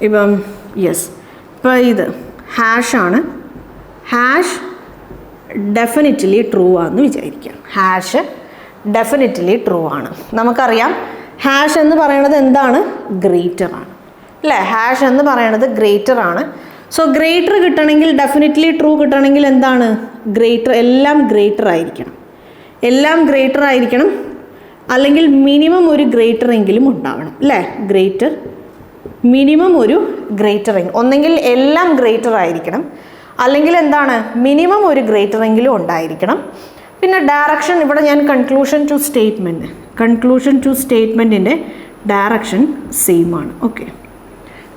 ഇപ്പം യെസ്, ഇപ്പോൾ ഇത് ഹാഷാണ്. ഹാഷ് ഡെഫിനിറ്റ്ലി ട്രൂ ആണെന്ന് വിചാരിക്കാം. ഹാഷ് ഡെഫിനിറ്റ്ലി ട്രൂ ആണ്. നമുക്കറിയാം ഹാഷ് എന്ന് പറയുന്നത് എന്താണ്? ഗ്രേറ്റർ ആണ് അല്ലേ? ഹാഷ് എന്ന് പറയുന്നത് ഗ്രേറ്റർ ആണ്. സോ ഗ്രേറ്റർ കിട്ടണമെങ്കിൽ, ഡെഫിനിറ്റ്ലി ട്രൂ കിട്ടണമെങ്കിൽ എന്താണ്? ഗ്രേറ്റർ, എല്ലാം ഗ്രേറ്റർ ആയിരിക്കണം. എല്ലാം ഗ്രേറ്റർ ആയിരിക്കണം, അല്ലെങ്കിൽ മിനിമം ഒരു ഗ്രേറ്റർ എങ്കിലും ഉണ്ടാവണം അല്ലേ? ഗ്രേറ്റർ, മിനിമം ഒരു ഗ്രേറ്റർ, ഒന്നെങ്കിൽ എല്ലാം ഗ്രേറ്റർ ആയിരിക്കണം, അല്ലെങ്കിൽ എന്താണ്? മിനിമം ഒരു ഗ്രേറ്റർ എങ്കിലും ഉണ്ടായിരിക്കണം. പിന്നെ ഡയറക്ഷൻ, ഇവിടെ ഞാൻ കൺക്ലൂഷൻ ടു സ്റ്റേറ്റ്മെൻറ്റിൻ്റെ ഡയറക്ഷൻ സെയിം ആണ്. ഓക്കെ,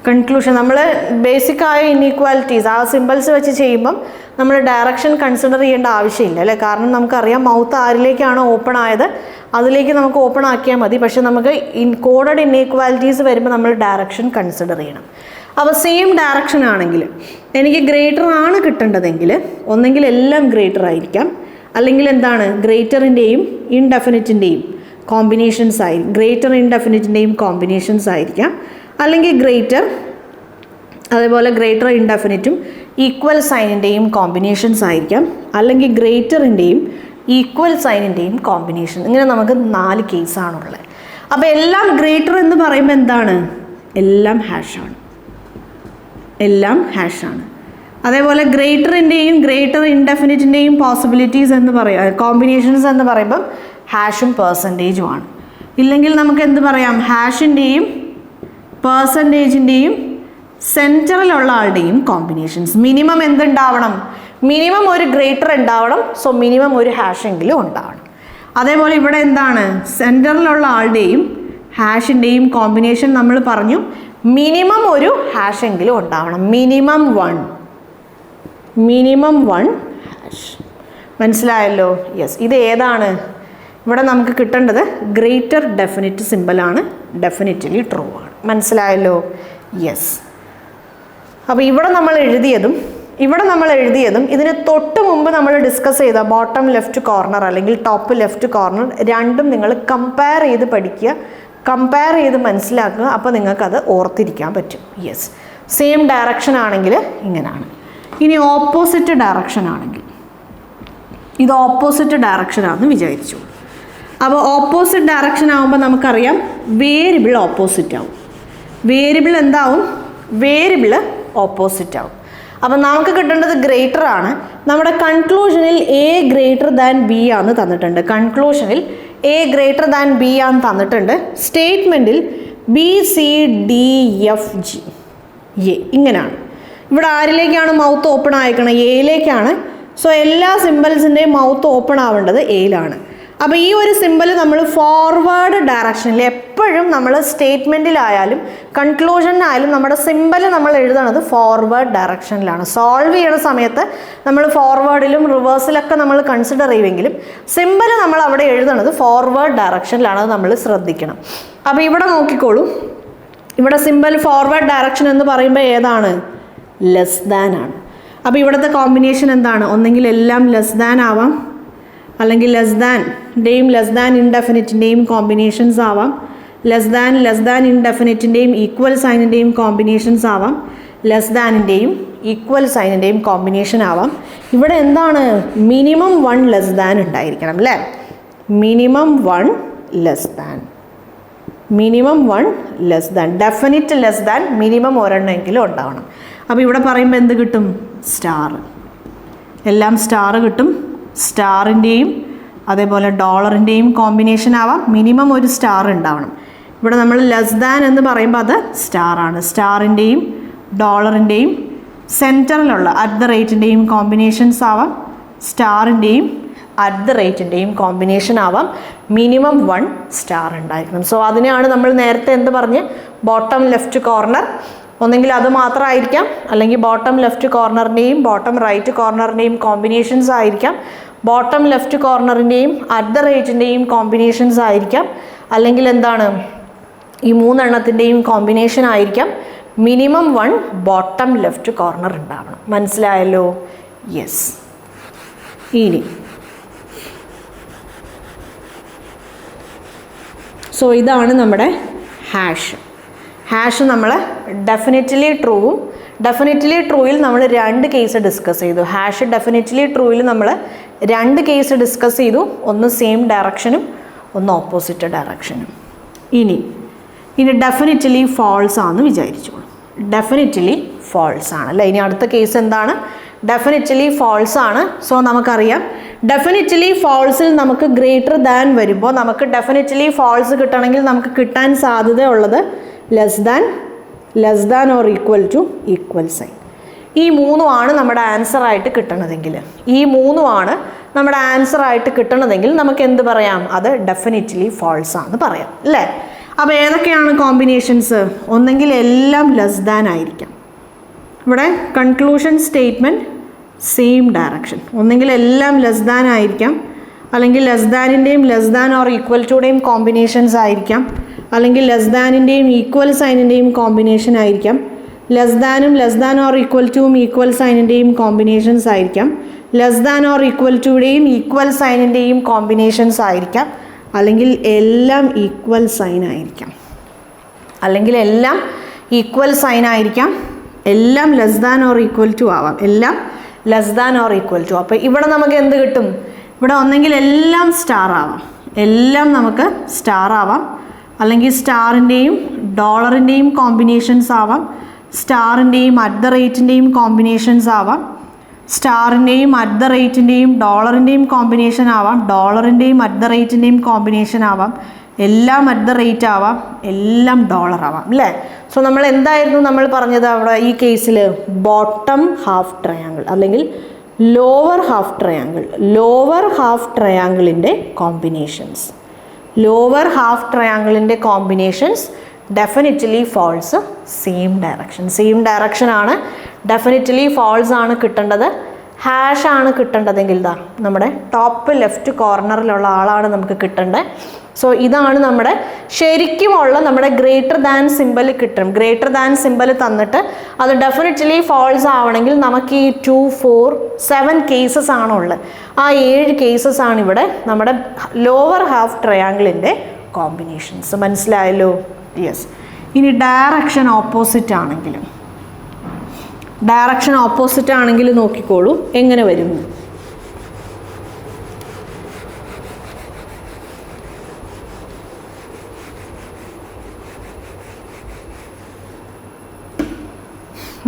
കൺക്ലൂഷൻ നമ്മൾ ബേസിക്കായ ഇൻഈക്വാലിറ്റീസ് ആ സിമ്പിൾസ് വെച്ച് ചെയ്യുമ്പം നമ്മൾ ഡയറക്ഷൻ കൺസിഡർ ചെയ്യേണ്ട ആവശ്യമില്ല അല്ലേ? കാരണം നമുക്കറിയാം മൗത്ത് ആരിലേക്കാണ് ഓപ്പൺ ആയത് അതിലേക്ക് നമുക്ക് ഓപ്പൺ ആക്കിയാൽ മതി. പക്ഷെ നമുക്ക് കോഡഡ് ഇൻഈക്വാലിറ്റീസ് വരുമ്പോൾ നമ്മൾ ഡയറക്ഷൻ കൺസിഡർ ചെയ്യണം. അപ്പോൾ സെയിം ഡയറക്ഷൻ ആണെങ്കിൽ എനിക്ക് ഗ്രേറ്റർ ആണ് കിട്ടേണ്ടതെങ്കിൽ ഒന്നെങ്കിൽ എല്ലാം ഗ്രേറ്റർ ആയിരിക്കാം, അല്ലെങ്കിൽ എന്താണ്? ഗ്രേറ്ററിൻ്റെയും ഇൻഡെഫിനിറ്റിൻ്റെയും കോമ്പിനേഷൻസ് ആയിരിക്കും. ഗ്രേറ്റർ ഇൻഡെഫിനിറ്റിൻ്റെയും കോമ്പിനേഷൻസ് ആയിരിക്കാം, അല്ലെങ്കിൽ ഗ്രേറ്റർ അതേപോലെ ഗ്രേറ്റർ ഇൻഡെഫിനിറ്റും ഈക്വൽ സൈനിൻ്റെയും കോമ്പിനേഷൻസ് ആയിരിക്കാം, അല്ലെങ്കിൽ ഗ്രേറ്ററിൻ്റെയും ഈക്വൽ സൈനിൻ്റെയും കോമ്പിനേഷൻ. ഇങ്ങനെ നമുക്ക് 4 കേസാണുള്ളത്. അപ്പോൾ എല്ലാം ഗ്രേറ്റർ എന്ന് പറയുമ്പോൾ എന്താണ്? എല്ലാം ഹാഷാണ്, എല്ലാം ഹാഷാണ്. അതേപോലെ ഗ്രേറ്ററിൻ്റെയും ഗ്രേറ്റർ ഇൻഡെഫിനിറ്റിൻ്റെയും പോസിബിലിറ്റീസ് എന്ന് പറയാം, കോമ്പിനേഷൻസ് എന്ന് പറയുമ്പം ഹാഷും പെർസെൻറ്റേജും ആണ്. ഇല്ലെങ്കിൽ നമുക്ക് എന്ത് പറയാം? ഹാഷിൻ്റെയും പെർസെൻറ്റേജിൻ്റെയും സെൻറ്ററിലുള്ള ആളുടെയും കോമ്പിനേഷൻസ്. മിനിമം എന്തുണ്ടാവണം? മിനിമം ഒരു ഗ്രേറ്റർ ഉണ്ടാവണം. സോ മിനിമം ഒരു ഹാഷ് എങ്കിലും ഉണ്ടാവണം. അതേപോലെ ഇവിടെ എന്താണ്? സെൻറ്ററിലുള്ള ആളുടെയും ഹാഷിൻ്റെയും കോമ്പിനേഷൻ നമ്മൾ പറഞ്ഞു മിനിമം ഒരു ഹാഷ് എങ്കിലും ഉണ്ടാവണം. Minimum one hash. മനസ്സിലായല്ലോ? യെസ്. ഇത് ഏതാണ്? ഇവിടെ നമുക്ക് കിട്ടേണ്ടത് ഗ്രേറ്റർ ഡെഫിനിറ്റ് സിമ്പിളാണ്, ഡെഫിനിറ്റ്ലി ട്രൂ ആണ്. മനസ്സിലായല്ലോ? യെസ്. അപ്പോൾ ഇവിടെ നമ്മൾ എഴുതിയതും ഇതിന് തൊട്ട് മുമ്പ് നമ്മൾ ഡിസ്കസ് ചെയ്ത ബോട്ടം ലെഫ്റ്റ് കോർണർ അല്ലെങ്കിൽ ടോപ്പ് ലെഫ്റ്റ് കോർണർ രണ്ടും നിങ്ങൾ കമ്പയർ ചെയ്ത് പഠിക്കുക, കമ്പയർ ചെയ്ത് മനസ്സിലാക്കുക. അപ്പോൾ നിങ്ങൾക്കത് ഓർത്തിരിക്കാൻ പറ്റും. യെസ്. സെയിം ഡയറക്ഷൻ ആണെങ്കിൽ ഇങ്ങനെയാണ്. ഇനി ഓപ്പോസിറ്റ് ഡയറക്ഷൻ ആണെങ്കിൽ, ഇത് ഓപ്പോസിറ്റ് ഡയറക്ഷനാണെന്ന് വിചാരിച്ചു. അപ്പോൾ ഓപ്പോസിറ്റ് ഡയറക്ഷൻ ആകുമ്പോൾ നമുക്കറിയാം വേരിയബിൾ ഓപ്പോസിറ്റ് ആവും. വേരിയബിൾ എന്താവും? വേരിയബിൾ ഓപ്പോസിറ്റ് ആവും. അപ്പം നമുക്ക് കിട്ടേണ്ടത് ഗ്രേറ്റർ ആണ്. നമ്മുടെ കൺക്ലൂഷനിൽ എ ഗ്രേറ്റർ ദാൻ ബി ആണെന്ന് തന്നിട്ടുണ്ട്. കൺക്ലൂഷനിൽ എ ഗ്രേറ്റർ ദാൻ ബി ആണെന്ന് തന്നിട്ടുണ്ട്. സ്റ്റേറ്റ്മെൻറ്റിൽ B C D F G A ഇങ്ങനെയാണ്. ഇവിടെ ആരിലേക്കാണ് മൗത്ത് ഓപ്പൺ ആയിക്കണം? എയിലേക്കാണ്. സോ എല്ലാ സിമ്പിൾസിൻ്റെയും മൗത്ത് ഓപ്പൺ ആവേണ്ടത് എയിലാണ്. അപ്പോൾ ഈ ഒരു സിമ്പിൾ നമ്മൾ ഫോർവേഡ് ഡയറക്ഷനിൽ എപ്പോഴും നമ്മൾ സ്റ്റേറ്റ്മെൻറ്റിലായാലും കൺക്ലൂഷനിലായാലും നമ്മുടെ സിമ്പിൾ നമ്മൾ എഴുതണത് ഫോർവേഡ് ഡയറക്ഷനിലാണ്. സോൾവ് ചെയ്യുന്ന സമയത്ത് നമ്മൾ ഫോർവേഡിലും റിവേഴ്സിലൊക്കെ നമ്മൾ കൺസിഡർ ചെയ്യുമെങ്കിലും സിമ്പിൾ നമ്മൾ അവിടെ എഴുതണത് ഫോർവേഡ് ഡയറക്ഷനിലാണ്. അത് നമ്മൾ ശ്രദ്ധിക്കണം. അപ്പോൾ ഇവിടെ നോക്കിക്കോളൂ, ഇവിടെ സിമ്പിൾ ഫോർവേഡ് ഡയറക്ഷൻ എന്ന് പറയുമ്പോൾ ഏതാണ്? ലെസ് ദാൻ ആണ്. അപ്പോൾ ഇവിടുത്തെ കോമ്പിനേഷൻ എന്താണ്? ഒന്നെങ്കിൽ എല്ലാം ലെസ് ദാൻ ആവാം, അല്ലെങ്കിൽ ലെസ് ദാൻ ഇൻഡെഫിനിറ്റിൻ്റെയും കോമ്പിനേഷൻസ് ആവാം, ലെസ് ദാൻ ഇൻഡെഫിനിറ്റിൻ്റെയും ഈക്വൽ സൈനിൻ്റെയും കോമ്പിനേഷൻസ് ആവാം, ലെസ് ദാനിൻ്റെയും ഈക്വൽ സൈനിൻ്റെയും കോമ്പിനേഷൻ ആവാം. ഇവിടെ എന്താണ്? മിനിമം 1 ലെസ് ദാൻ ഉണ്ടായിരിക്കണം അല്ലേ? Minimum 1 less than definite less than minimum ഒരെണ്ണമെങ്കിലും ഉണ്ടാവണം. അപ്പോൾ ഇവിടെ പറയുമ്പോൾ എന്ത് കിട്ടും? സ്റ്റാർ. എല്ലാം സ്റ്റാർ കിട്ടും. സ്റ്റാറിൻ്റെയും അതേപോലെ ഡോളറിൻ്റെയും കോമ്പിനേഷൻ ആവാം. മിനിമം ഒരു സ്റ്റാർ ഉണ്ടാവണം. ഇവിടെ നമ്മൾ ലെസ് ദാൻ എന്ന് പറയുമ്പോൾ അത് സ്റ്റാറാണ്. സ്റ്റാറിൻ്റെയും ഡോളറിൻ്റെയും സെൻറ്ററിലുള്ള @ൻ്റെയും കോമ്പിനേഷൻസ് ആവാം. സ്റ്റാറിൻ്റെയും @ൻ്റെയും കോമ്പിനേഷൻ ആവാം. മിനിമം 1 സ്റ്റാർ ഉണ്ടായിരിക്കണം. സോ അതിനെയാണ് നമ്മൾ നേരത്തെ എന്ത് പറഞ്ഞ്? Bottom left corner. ഒന്നെങ്കിൽ അത് മാത്രമായിരിക്കാം, അല്ലെങ്കിൽ ബോട്ടം ലെഫ്റ്റ് കോർണറിൻ്റെയും ബോട്ടം റൈറ്റ് കോർണറിൻ്റെയും കോമ്പിനേഷൻസ് ആയിരിക്കാം, ബോട്ടം ലെഫ്റ്റ് കോർണറിൻ്റെയും @ൻ്റെയും കോമ്പിനേഷൻസ് ആയിരിക്കാം, അല്ലെങ്കിൽ എന്താണ്? ഈ 3 എണ്ണത്തിൻ്റെയും കോമ്പിനേഷൻ ആയിരിക്കാം. മിനിമം 1 ബോട്ടം ലെഫ്റ്റ് കോർണർ ഉണ്ടാവണം. മനസ്സിലായല്ലോ? യെസ്. ഇനി സോ ഇതാണ് നമ്മുടെ ഹാഷ്. ഹാഷ് നമ്മൾ ഡെഫിനറ്റ്ലി ട്രൂവും ഡെഫിനറ്റ്ലി ട്രൂയിൽ നമ്മൾ 2 കേസ് ഡിസ്കസ് ചെയ്തു. ഹാഷ് ഡെഫിനറ്റ്ലി ട്രൂയിൽ നമ്മൾ 2 കേസ് ഡിസ്കസ് ചെയ്തു. ഒന്ന് സെയിം ഡയറക്ഷനും ഒന്ന് ഓപ്പോസിറ്റ് ഡയറക്ഷനും. ഇനി ഡെഫിനറ്റ്ലി ഫാൾസ് ആണെന്ന് വിചാരിച്ചോളൂ. ഡെഫിനറ്റ്ലി ഫാൾസ് ആണ് അല്ലേ. ഇനി അടുത്ത കേസ് എന്താണ്? ഡെഫിനറ്റ്ലി ഫാൾസ് ആണ്. സോ നമുക്കറിയാം ഡെഫിനറ്റ്ലി ഫാൾസിൽ നമുക്ക് ഗ്രേറ്റർ ദാൻ വരുമ്പോൾ നമുക്ക് ഡെഫിനറ്റ്ലി ഫാൾസ് കിട്ടണമെങ്കിൽ നമുക്ക് കിട്ടാൻ സാധ്യതയുള്ളത് less than or equal to equal sign. ഈ 3 നമ്മുടെ ആൻസറായിട്ട് കിട്ടണതെങ്കിൽ നമ്മുടെ ആൻസറായിട്ട് കിട്ടണതെങ്കിൽ നമുക്ക് എന്ത് പറയാം? അത് ഡെഫിനറ്റ്ലി ഫാൾസ് ആണെന്ന് പറയാം അല്ലേ. അപ്പോൾ ഏതൊക്കെയാണ് കോമ്പിനേഷൻസ്? ഒന്നെങ്കിൽ എല്ലാം ലെസ് ദാൻ ആയിരിക്കാം. ഇവിടെ കൺക്ലൂഷൻ സ്റ്റേറ്റ്മെൻറ്റ് സെയിം ഡയറക്ഷൻ. ഒന്നെങ്കിൽ എല്ലാം ലെസ് ദാൻ ആയിരിക്കാം, അല്ലെങ്കിൽ ലെസ് ദാനിൻ്റെയും ലെസ് ദാൻ ഓർ ഈക്വൽ ടുയുടെയും കോമ്പിനേഷൻസ് ആയിരിക്കാം, അല്ലെങ്കിൽ ലെസ് ദാനിൻ്റെയും ഈക്വൽ സൈനിൻ്റെയും കോമ്പിനേഷൻ ആയിരിക്കാം, ലെസ് ദാനും ലെസ് ദാൻ ഓർ ഈക്വൽ ടുവും ഈക്വൽ സൈനിൻ്റെയും കോമ്പിനേഷൻസ് ആയിരിക്കാം, ലെസ് ദാൻ ഓർ ഈക്വൽ ടുയുടെയും ഈക്വൽ സൈനിൻ്റെയും കോമ്പിനേഷൻസ് ആയിരിക്കാം, അല്ലെങ്കിൽ എല്ലാം ഈക്വൽ സൈൻ ആയിരിക്കാം, അല്ലെങ്കിൽ എല്ലാം ഈക്വൽ സൈൻ ആയിരിക്കാം, എല്ലാം less than or equal to ആവാം, എല്ലാം less than or equal to. അപ്പോൾ ഇവിടെ നമുക്ക് എന്ത് കിട്ടും? ഇവിടെ ഒന്നെങ്കിൽ എല്ലാം സ്റ്റാർ ആവാം, എല്ലാം നമുക്ക് സ്റ്റാർ ആവാം, അല്ലെങ്കിൽ സ്റ്റാറിൻ്റെയും ഡോളറിൻ്റെയും കോമ്പിനേഷൻസ് ആവാം, സ്റ്റാറിൻ്റെയും അറ്റ് ദ റേറ്റിൻ്റെയും കോമ്പിനേഷൻസ് ആവാം, സ്റ്റാറിൻ്റെയും അറ്റ് ദ റേറ്റിൻ്റെയും ഡോളറിൻ്റെയും കോമ്പിനേഷൻ ആവാം, ഡോളറിൻ്റെയും അറ്റ് ദ റേറ്റിൻ്റെയും കോമ്പിനേഷൻ ആവാം, എല്ലാം അറ്റ് ദ റേറ്റ് ആവാം, എല്ലാം ഡോളർ ആവാം അല്ലേ. സോ നമ്മൾ എന്തായിരുന്നു നമ്മൾ പറഞ്ഞത് അവിടെ ഈ കേസിൽ? ബോട്ടം ഹാഫ് ട്രയാങ്കിൾ അല്ലെങ്കിൽ ലോവർ ഹാഫ് ട്രയാങ്കിളിൻ്റെ കോമ്പിനേഷൻസ്, ലോവർ ഹാഫ് ട്രയാങ്കിളിൻ്റെ combinations definitely false same direction ആണ്. ഡെഫിനറ്റ്ലി ഫാൾസ് ആണ് കിട്ടേണ്ടത്. ഹാഷ് ആണ് കിട്ടേണ്ടതെങ്കിൽ ഇതാ നമ്മുടെ ടോപ്പ് ലെഫ്റ്റ് കോർണറിലുള്ള ആളാണ് നമുക്ക് കിട്ടേണ്ടത്. സോ ഇതാണ് നമ്മുടെ ശരിക്കുമുള്ള നമ്മുടെ ഗ്രേറ്റർ ദാൻ സിമ്പൽ കിട്ടും. ഗ്രേറ്റർ ദാൻ സിമ്പൽ തന്നിട്ട് അത് ഡെഫിനറ്റ്ലി ഫാൾസ് ആവണമെങ്കിൽ നമുക്ക് ഈ 2, 4, 7 കേസസ് ആണുള്ളത്. ആ 7 കേസസ് ആണ് ഇവിടെ നമ്മുടെ ലോവർ ഹാഫ് ട്രയാങ്കിളിൻ്റെ കോമ്പിനേഷൻസ്. മനസ്സിലായല്ലോ? യെസ്. ഇനി ഡയറക്ഷൻ ഓപ്പോസിറ്റ് ആണെങ്കിൽ നോക്കിക്കോളൂ എങ്ങനെ വരും.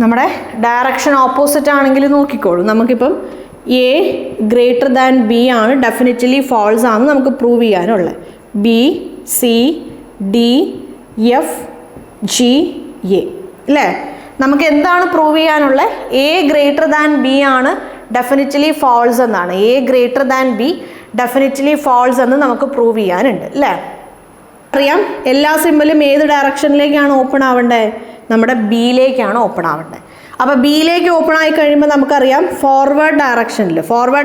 നമ്മുടെ ഡയറക്ഷൻ ഓപ്പോസിറ്റ് ആണെങ്കിൽ നോക്കിക്കോളൂ. നമുക്കിപ്പം എ ഗ്രേറ്റർ ദാൻ ബി ആണ്, ഡെഫിനറ്റ്ലി ഫാൾസ് ആണ് നമുക്ക് പ്രൂവ് ചെയ്യാനുള്ളത്. B, C, D, F, G, A അല്ലേ. നമുക്ക് എന്താണ് പ്രൂവ് ചെയ്യാനുള്ളത്? എ ഗ്രേറ്റർ ദാൻ ബി ആണ്, ഡെഫിനറ്റ്ലി ഫാൾസ് എന്നാണ്. A greater than B definitely false എന്ന് നമുക്ക് പ്രൂവ് ചെയ്യാനുണ്ട് അല്ലേ. അറിയാം എല്ലാ സിമ്പിളും ഏത് ഡയറക്ഷനിലേക്കാണ് ഓപ്പൺ ആവേണ്ടത്? നമ്മുടെ ബിയിലേക്കാണ് ഓപ്പൺ ആവേണ്ടത്. അപ്പോൾ ബിയിലേക്ക് ഓപ്പൺ ആയി കഴിയുമ്പോൾ നമുക്കറിയാം ഫോർവേഡ്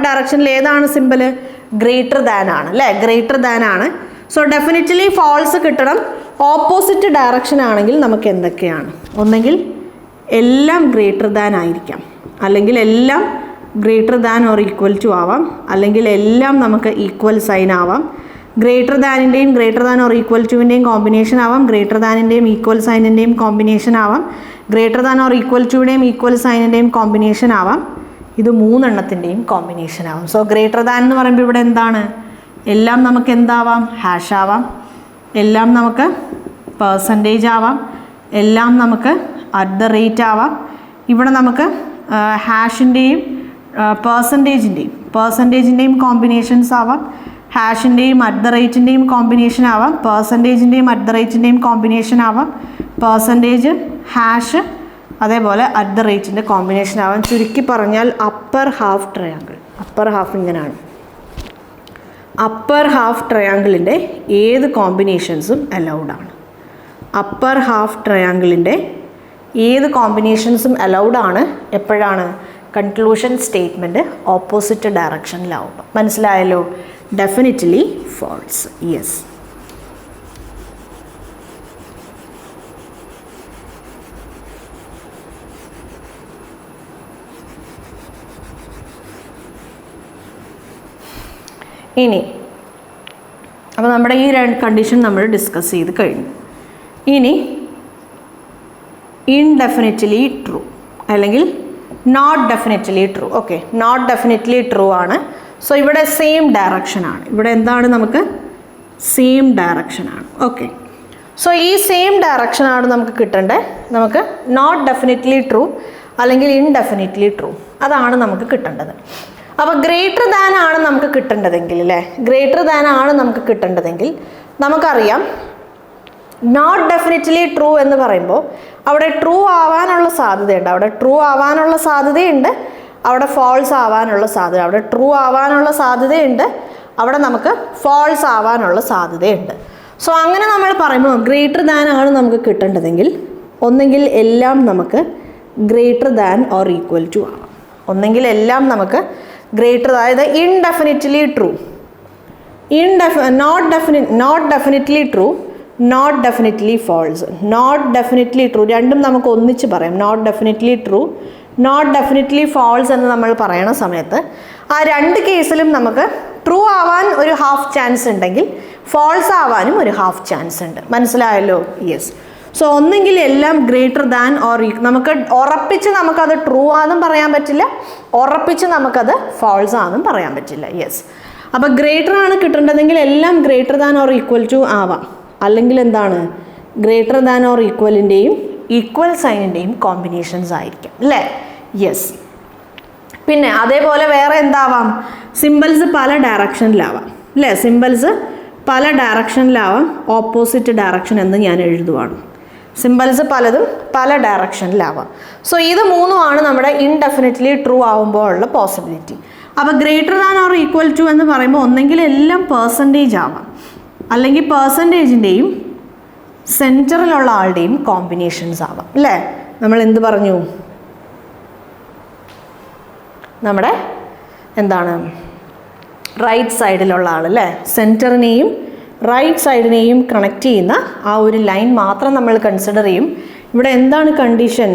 ഡയറക്ഷനിൽ ഏതാണ് സിമ്പിൾ? ഗ്രേറ്റർ ദാൻ ആണ് അല്ലേ. ഗ്രേറ്റർ ദാൻ ആണ്. സോ ഡെഫിനറ്റ്ലി ഫാൾസ് കിട്ടണം. ഓപ്പോസിറ്റ് ഡയറക്ഷൻ ആണെങ്കിൽ നമുക്ക് എന്തൊക്കെയാണ്? ഒന്നെങ്കിൽ എല്ലാം ഗ്രേറ്റർ ദാൻ ആയിരിക്കാം, അല്ലെങ്കിൽ എല്ലാം greater than or equal to ആവാം, അല്ലെങ്കിൽ എല്ലാം നമുക്ക് ഈക്വൽ സൈൻ ആവാം, ഗ്രേറ്റർ ദാനിൻ്റെയും ഗ്രേറ്റർ ദാൻ ഓർ ഈക്വൽ ടുവിൻ്റെയും കോമ്പിനേഷൻ ആവാം, ഗ്രേറ്റർ ദാനിൻ്റെയും ഈക്വൽ സൈനിൻ്റെയും കോമ്പിനേഷൻ ആവാം, ഗ്രേറ്റർ ദാൻ ഓർ ഈക്വൽ ടുവിൻ്റെയും ഈക്വൽ സൈനിൻ്റെയും കോമ്പിനേഷൻ ആവാം. ഇത് 3 എണ്ണത്തിൻ്റെയും കോമ്പിനേഷൻ ആവാം. സോ ഗ്രേറ്റർ ദാൻ എന്ന് പറയുമ്പോൾ ഇവിടെ എന്താണ്? എല്ലാം നമുക്ക് എന്താവാം? ഹാഷ് ആവാം, എല്ലാം നമുക്ക് പെർസെൻറ്റേജ് ആവാം, എല്ലാം നമുക്ക് അറ്റ് ദ റേറ്റ് ആവാം. ഇവിടെ നമുക്ക് ഹാഷിൻ്റെയും പെർസെൻറ്റേജിൻ്റെയും കോമ്പിനേഷൻസ് ആവാം, ഹാഷിൻ്റെയും അറ്റ് ദ റേറ്റിൻ്റെയും കോമ്പിനേഷൻ ആവാം, പെർസെൻറ്റേജിൻ്റെയും അറ്റ് ദ റേറ്റിൻ്റെയും കോമ്പിനേഷൻ ആവാം, പെർസെൻറ്റേജ്, ഹാഷ്, അതേപോലെ അറ്റ് ദ റേറ്റിൻ്റെ കോമ്പിനേഷൻ ആവാം. ചുരുക്കി പറഞ്ഞാൽ അപ്പർ ഹാഫ് ഇങ്ങനെയാണ്. അപ്പർ ഹാഫ് ട്രയാങ്കിളിൻ്റെ ഏത് കോമ്പിനേഷൻസും അലൗഡ് ആണ്. അപ്പർ ഹാഫ് ട്രയാങ്കിളിൻ്റെ ഏത് കോമ്പിനേഷൻസും അലൗഡ് ആണ്. എപ്പോഴാണ്? കൺക്ലൂഷൻ സ്റ്റേറ്റ്മെൻറ്റ് ഓപ്പോസിറ്റ് ഡയറക്ഷനിലാവുമ്പോൾ. മനസ്സിലായല്ലോ? Definitely false. യെസ്. ഇനി അപ്പോൾ നമ്മുടെ ഈ 2 കണ്ടീഷൻ നമ്മൾ ഡിസ്കസ് ചെയ്ത് കഴിഞ്ഞു. ഇനി ഇൻഡെഫിനിറ്റ്ലി ട്രൂ അല്ലെങ്കിൽ not definitely true. Okay, not definitely true ആണ്. സോ ഇവിടെ സെയിം ഡയറക്ഷൻ ആണ്. ഇവിടെ എന്താണ് നമുക്ക് സെയിം ഡയറക്ഷൻ ആണ്. ഓക്കെ, സോ ഈ സെയിം ഡയറക്ഷൻ ആണ് നമുക്ക് കിട്ടേണ്ടത്. നമുക്ക് നോട്ട് ഡെഫിനിറ്റ്ലി ട്രൂ അല്ലെങ്കിൽ ഇൻഡെഫിനിറ്റ്ലി ട്രൂ അതാണ് നമുക്ക് കിട്ടേണ്ടത്. അപ്പോൾ ഗ്രേറ്റർ ദാൻ ആണ് നമുക്ക് കിട്ടേണ്ടതെങ്കിൽ അല്ലേ, ഗ്രേറ്റർ ദാൻ ആണ് നമുക്ക് കിട്ടേണ്ടതെങ്കിൽ നമുക്കറിയാം നോട്ട് ഡെഫിനിറ്റ്ലി ട്രൂ എന്ന് പറയുമ്പോൾ അവിടെ ട്രൂ ആവാനുള്ള സാധ്യതയുണ്ട്, അവിടെ ട്രൂ ആവാനുള്ള സാധ്യതയുണ്ട്, അവിടെ ഫോൾസ് ആവാനുള്ള സാധ്യത, അവിടെ ട്രൂ ആവാനുള്ള സാധ്യതയുണ്ട്, അവിടെ നമുക്ക് ഫോൾസ് ആവാനുള്ള സാധ്യതയുണ്ട്. സോ അങ്ങനെ നമ്മൾ പറയുമ്പോൾ ഗ്രേറ്റർ ദാൻ ആണ് നമുക്ക് കിട്ടേണ്ടതെങ്കിൽ ഒന്നെങ്കിൽ എല്ലാം നമുക്ക് greater than or equal to ആവാം, ഒന്നെങ്കിൽ എല്ലാം നമുക്ക് ഗ്രേറ്റർ, അതായത് indefinitely true, not definitely true, not definitely false. Not definitely true രണ്ടും നമുക്ക് ഒന്നിച്ച് പറയാം. Not definitely true, not definitely false എന്ന് നമ്മൾ പറയണ സമയത്ത് ആ രണ്ട് കേസിലും നമുക്ക് ട്രൂ ആവാൻ ഒരു ഹാഫ് ചാൻസ് ഉണ്ടെങ്കിൽ ഫോൾസ് ആവാനും ഒരു ഹാഫ് ചാൻസ് ഉണ്ട്. മനസ്സിലായല്ലോ? യെസ്. സോ ഒന്നെങ്കിൽ എല്ലാം ഗ്രേറ്റർ ദാൻ ഓർ നമുക്ക് ഉറപ്പിച്ച് നമുക്കത് ട്രൂ ആണെന്നും പറയാൻ പറ്റില്ല, ഉറപ്പിച്ച് നമുക്കത് ഫോൾസ് ആണെന്നും പറയാൻ പറ്റില്ല. യെസ്. അപ്പോൾ ഗ്രേറ്റർ ആണ് കിട്ടേണ്ടതെങ്കിൽ എല്ലാം greater than or equal to ആവാം, അല്ലെങ്കിൽ എന്താണ് ഗ്രേറ്റർ ദാൻ ഓർ ഈക്വലിൻ്റെയും ഈക്വൽ സൈനിൻ്റെയും കോമ്പിനേഷൻസ് ആയിരിക്കും അല്ലേ? യെസ്. പിന്നെ അതേപോലെ വേറെ എന്താവാം, സിമ്പിൾസ് പല ഡയറക്ഷനിലാവാം അല്ലേ, സിമ്പിൾസ് പല ഡയറക്ഷനിലാവാം, ഓപ്പോസിറ്റ് ഡയറക്ഷൻ എന്ന് ഞാൻ എഴുതുവാണ്. സിമ്പിൾസ് പലതും പല ഡയറക്ഷനിലാവാം. സോ ഇത് മൂന്നുമാണ് നമ്മുടെ ഇൻഡെഫിനിറ്റ്ലി ട്രൂ ആവുമ്പോൾ ഉള്ള പോസിബിലിറ്റി. അപ്പോൾ greater than or equal to എന്ന് പറയുമ്പോൾ ഒന്നെങ്കിൽ എല്ലാം പെർസെൻറ്റേജ് ആവാം, അല്ലെങ്കിൽ പെർസെൻറ്റേജിൻ്റെയും സെൻറ്ററിലുള്ള ആളുടെയും കോമ്പിനേഷൻസ് ആവാം അല്ലേ. നമ്മൾ എന്ത് പറഞ്ഞു, നമ്മുടെ എന്താണ് റൈറ്റ് സൈഡിലുള്ള ആൾ അല്ലേ, സെൻറ്ററിനെയും റൈറ്റ് സൈഡിനെയും കണക്ട് ചെയ്യുന്ന ആ ഒരു ലൈൻ മാത്രം നമ്മൾ കൺസിഡർ ചെയ്യും. ഇവിടെ എന്താണ് കണ്ടീഷൻ,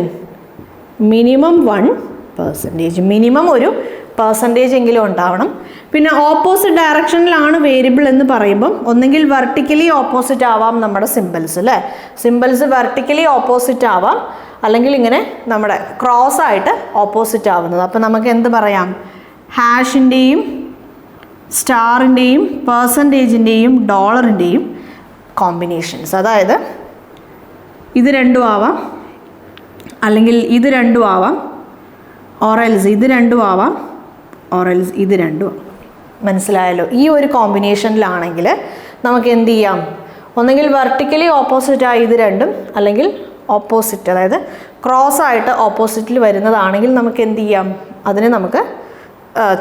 മിനിമം 1%, മിനിമം ഒരു പെർസെൻറ്റേജ് എങ്കിലും ഉണ്ടാവണം. പിന്നെ ഓപ്പോസിറ്റ് ഡയറക്ഷനിലാണ് വേരിയബിൾ എന്ന് പറയുമ്പം ഒന്നെങ്കിൽ വെർട്ടിക്കലി ഓപ്പോസിറ്റ് ആവാം നമ്മുടെ സിമ്പിൾസ് അല്ലേ, സിമ്പിൾസ് വെർട്ടിക്കലി ഓപ്പോസിറ്റ് ആവാം, അല്ലെങ്കിൽ ഇങ്ങനെ നമ്മുടെ ക്രോസ് ആയിട്ട് ഓപ്പോസിറ്റ് ആവുന്നത്. അപ്പോൾ നമുക്ക് എന്ത് പറയാം, ഹാഷിൻ്റെയും സ്റ്റാറിൻ്റെയും പെർസെൻറ്റേജിൻ്റെയും ഡോളറിൻ്റെയും കോമ്പിനേഷൻസ്, അതായത് ഇത് രണ്ടും ആവാം, അല്ലെങ്കിൽ ഇത് രണ്ടും ആവാം, ഓറൽസ് ഇത് രണ്ടും ആവാം, ഓറൽസ് ഇത് രണ്ടും. മനസ്സിലായല്ലോ? ഈ ഒരു കോമ്പിനേഷനിലാണെങ്കിൽ നമുക്ക് എന്ത് ചെയ്യാം, ഒന്നെങ്കിൽ വെർട്ടിക്കലി ഓപ്പോസിറ്റായി ഇത് രണ്ടും, അല്ലെങ്കിൽ ഓപ്പോസിറ്റ് അതായത് ക്രോസ് ആയിട്ട് ഓപ്പോസിറ്റിൽ വരുന്നതാണെങ്കിൽ നമുക്ക് എന്ത് ചെയ്യാം, അതിനെ നമുക്ക്